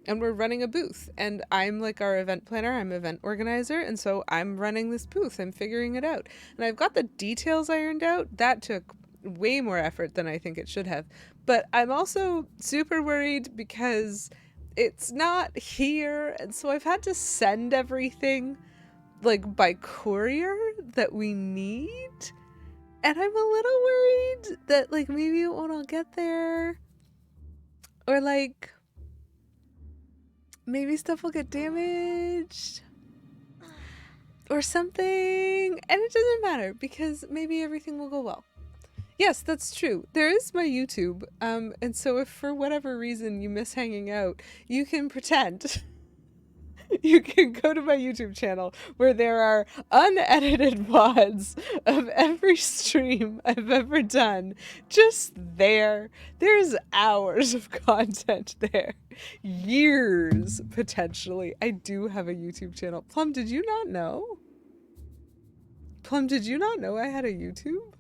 And we're running a booth. And I'm, like, our event planner. I'm event organizer. And so I'm running this booth. I'm figuring it out. And I've got the details ironed out. That took way more effort than I think it should have. But I'm also super worried because it's not here. And so I've had to send everything, like, by courier that we need. And I'm a little worried that, like, maybe it won't all get there. Or, like, maybe stuff will get damaged. Or something. And it doesn't matter because maybe everything will go well. Yes, that's true. There is my YouTube. And so if for whatever reason you miss hanging out, you can pretend. You can go to my YouTube channel where there are unedited VODs of every stream I've ever done. Just there. There's hours of content there. Years, potentially. I do have a YouTube channel. Plum, did you not know? Plum, did you not know I had a YouTube?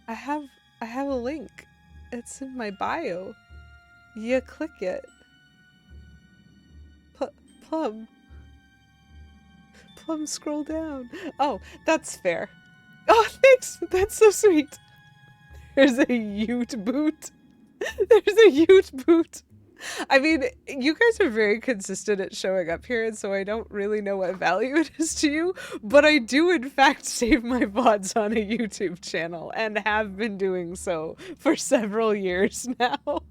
I have a link. It's in my bio. You click it. Plum, scroll down. Oh, that's fair. Oh, thanks. That's so sweet. There's a Ute boot. There's a Ute boot. I mean, you guys are very consistent at showing up here, and so I don't really know what value it is to you, but I do in fact save my VODs on a YouTube channel, and have been doing so for several years now.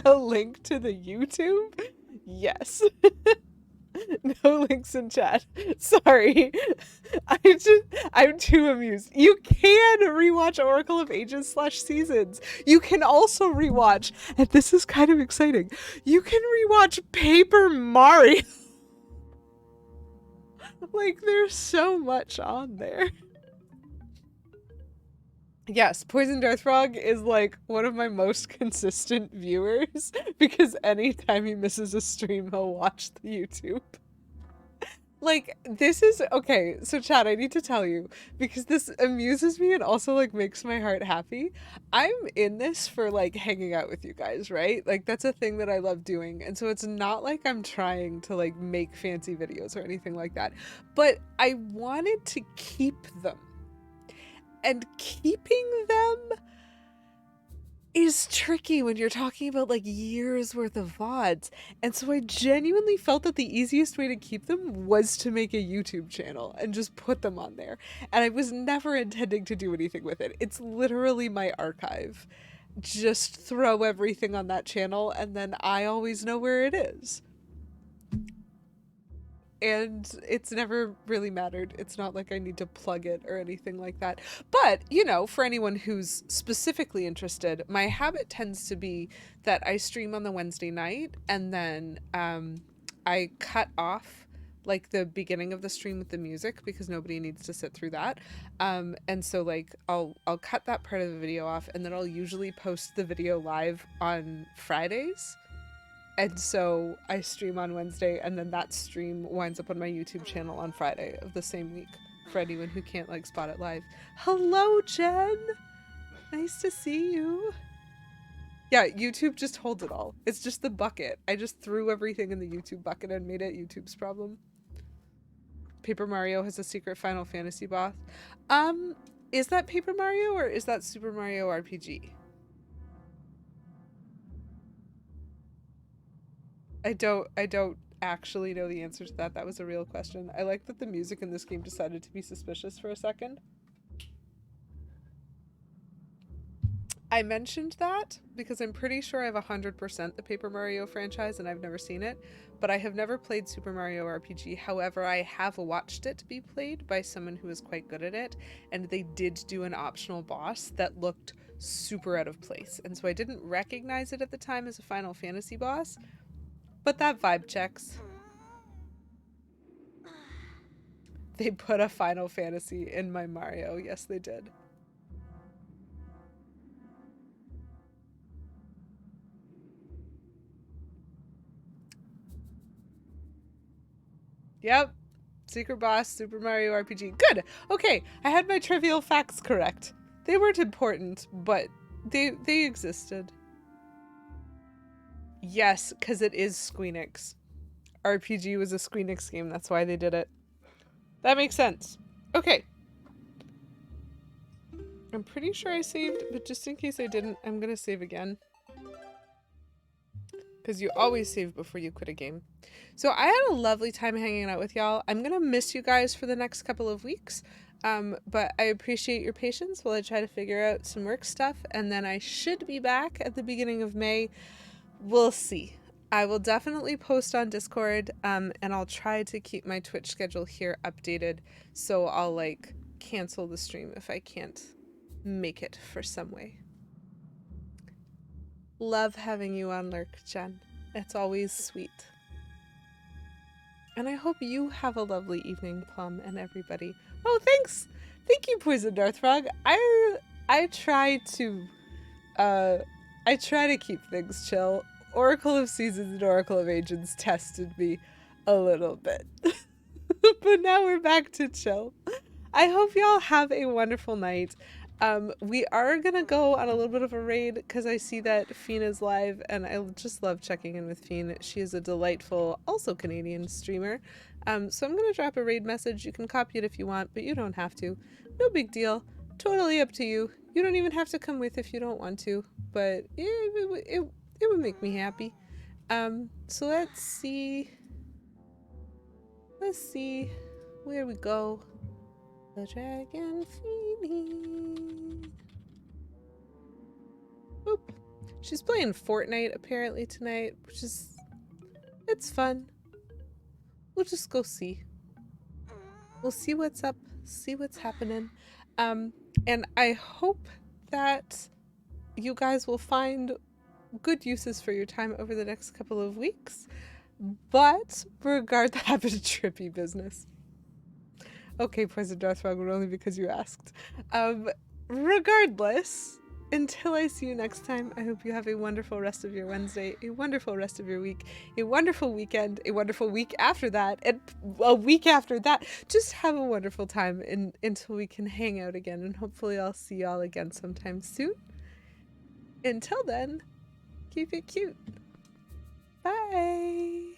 A link to the YouTube? Yes. No links in chat. Sorry. I'm too amused. You can rewatch Oracle of Ages /Seasons. You can also rewatch, and this is kind of exciting, you can rewatch Paper Mario. Like, there's so much on there. Yes, Poison Darth Frog is, like, one of my most consistent viewers because anytime he misses a stream, he'll watch the YouTube. Like, this is... Okay, so Chad, I need to tell you, because this amuses me and also, like, makes my heart happy. I'm in this for, like, hanging out with you guys, right? Like, that's a thing that I love doing, and so it's not like I'm trying to, like, make fancy videos or anything like that. But I wanted to keep them. And keeping them is tricky when you're talking about, like, years worth of VODs. And so I genuinely felt that the easiest way to keep them was to make a YouTube channel and just put them on there. And I was never intending to do anything with it. It's literally my archive. Just throw everything on that channel and then I always know where it is. And it's never really mattered. It's not like I need to plug it or anything like that. But, you know, for anyone who's specifically interested, my habit tends to be that I stream on the Wednesday night and then I cut off like the beginning of the stream with the music because nobody needs to sit through that. And so like I'll cut that part of the video off and then I'll usually post the video live on Fridays. And so I stream on Wednesday and then that stream winds up on my YouTube channel on Friday of the same week for anyone who can't like spot it live. Hello, Jen! Nice to see you. Yeah, YouTube just holds it all. It's just the bucket. I just threw everything in the YouTube bucket and made it YouTube's problem. Paper Mario has a secret Final Fantasy boss. Is that Paper Mario or is that Super Mario RPG? I don't actually know the answer to that. That was a real question. I like that the music in this game decided to be suspicious for a second. I mentioned that because I'm pretty sure I have 100% the Paper Mario franchise and I've never seen it, but I have never played Super Mario RPG. However, I have watched it be played by someone who is quite good at it, and they did do an optional boss that looked super out of place. And so I didn't recognize it at the time as a Final Fantasy boss, but that vibe checks. They put a Final Fantasy in my Mario. Yes, they did. Yep. Secret boss, Super Mario RPG. Good. Okay, I had my trivial facts correct. They weren't important, but they existed. Yes, because it is Squeenix. RPG was a Squeenix game. That's why they did it. That makes sense. Okay. I'm pretty sure I saved, but just in case I didn't, I'm going to save again. Because you always save before you quit a game. So I had a lovely time hanging out with y'all. I'm going to miss you guys for the next couple of weeks. But I appreciate your patience while I try to figure out some work stuff. And then I should be back at the beginning of May. We'll see. I will definitely post on Discord. And I'll try to keep my Twitch schedule here updated. So I'll like cancel the stream if I can't make it for some way. Love having you on Lurk, Jen. It's always sweet. And I hope you have a lovely evening, Plum, and everybody. Oh, thanks! Thank you, Poison Darthrog. I try to keep things chill. Oracle of Seasons and Oracle of Ages tested me a little bit. But now we're back to chill. I hope y'all have a wonderful night. We are gonna go on a little bit of a raid because I see that Fiend is live and I just love checking in with Fiend. She is a delightful, also Canadian streamer. So I'm gonna drop a raid message. You can copy it if you want, but you don't have to. No big deal. Totally up to you. You don't even have to come with if you don't want to, but it would make me happy. So let's see where we go. The Dragon Feeny. Oop. She's playing Fortnite apparently tonight, which is, it's fun. We'll just go see. We'll see what's up, see what's happening. And I hope that you guys will find good uses for your time over the next couple of weeks. But regard that a bit of trippy business. Okay, Poison Darthrog, but only because you asked. Regardless, until I see you next time, I hope you have a wonderful rest of your Wednesday, a wonderful rest of your week, a wonderful weekend, a wonderful week after that, and a week after that. Just have a wonderful time until we can hang out again, and hopefully I'll see y'all again sometime soon. Until then, keep it cute. Bye!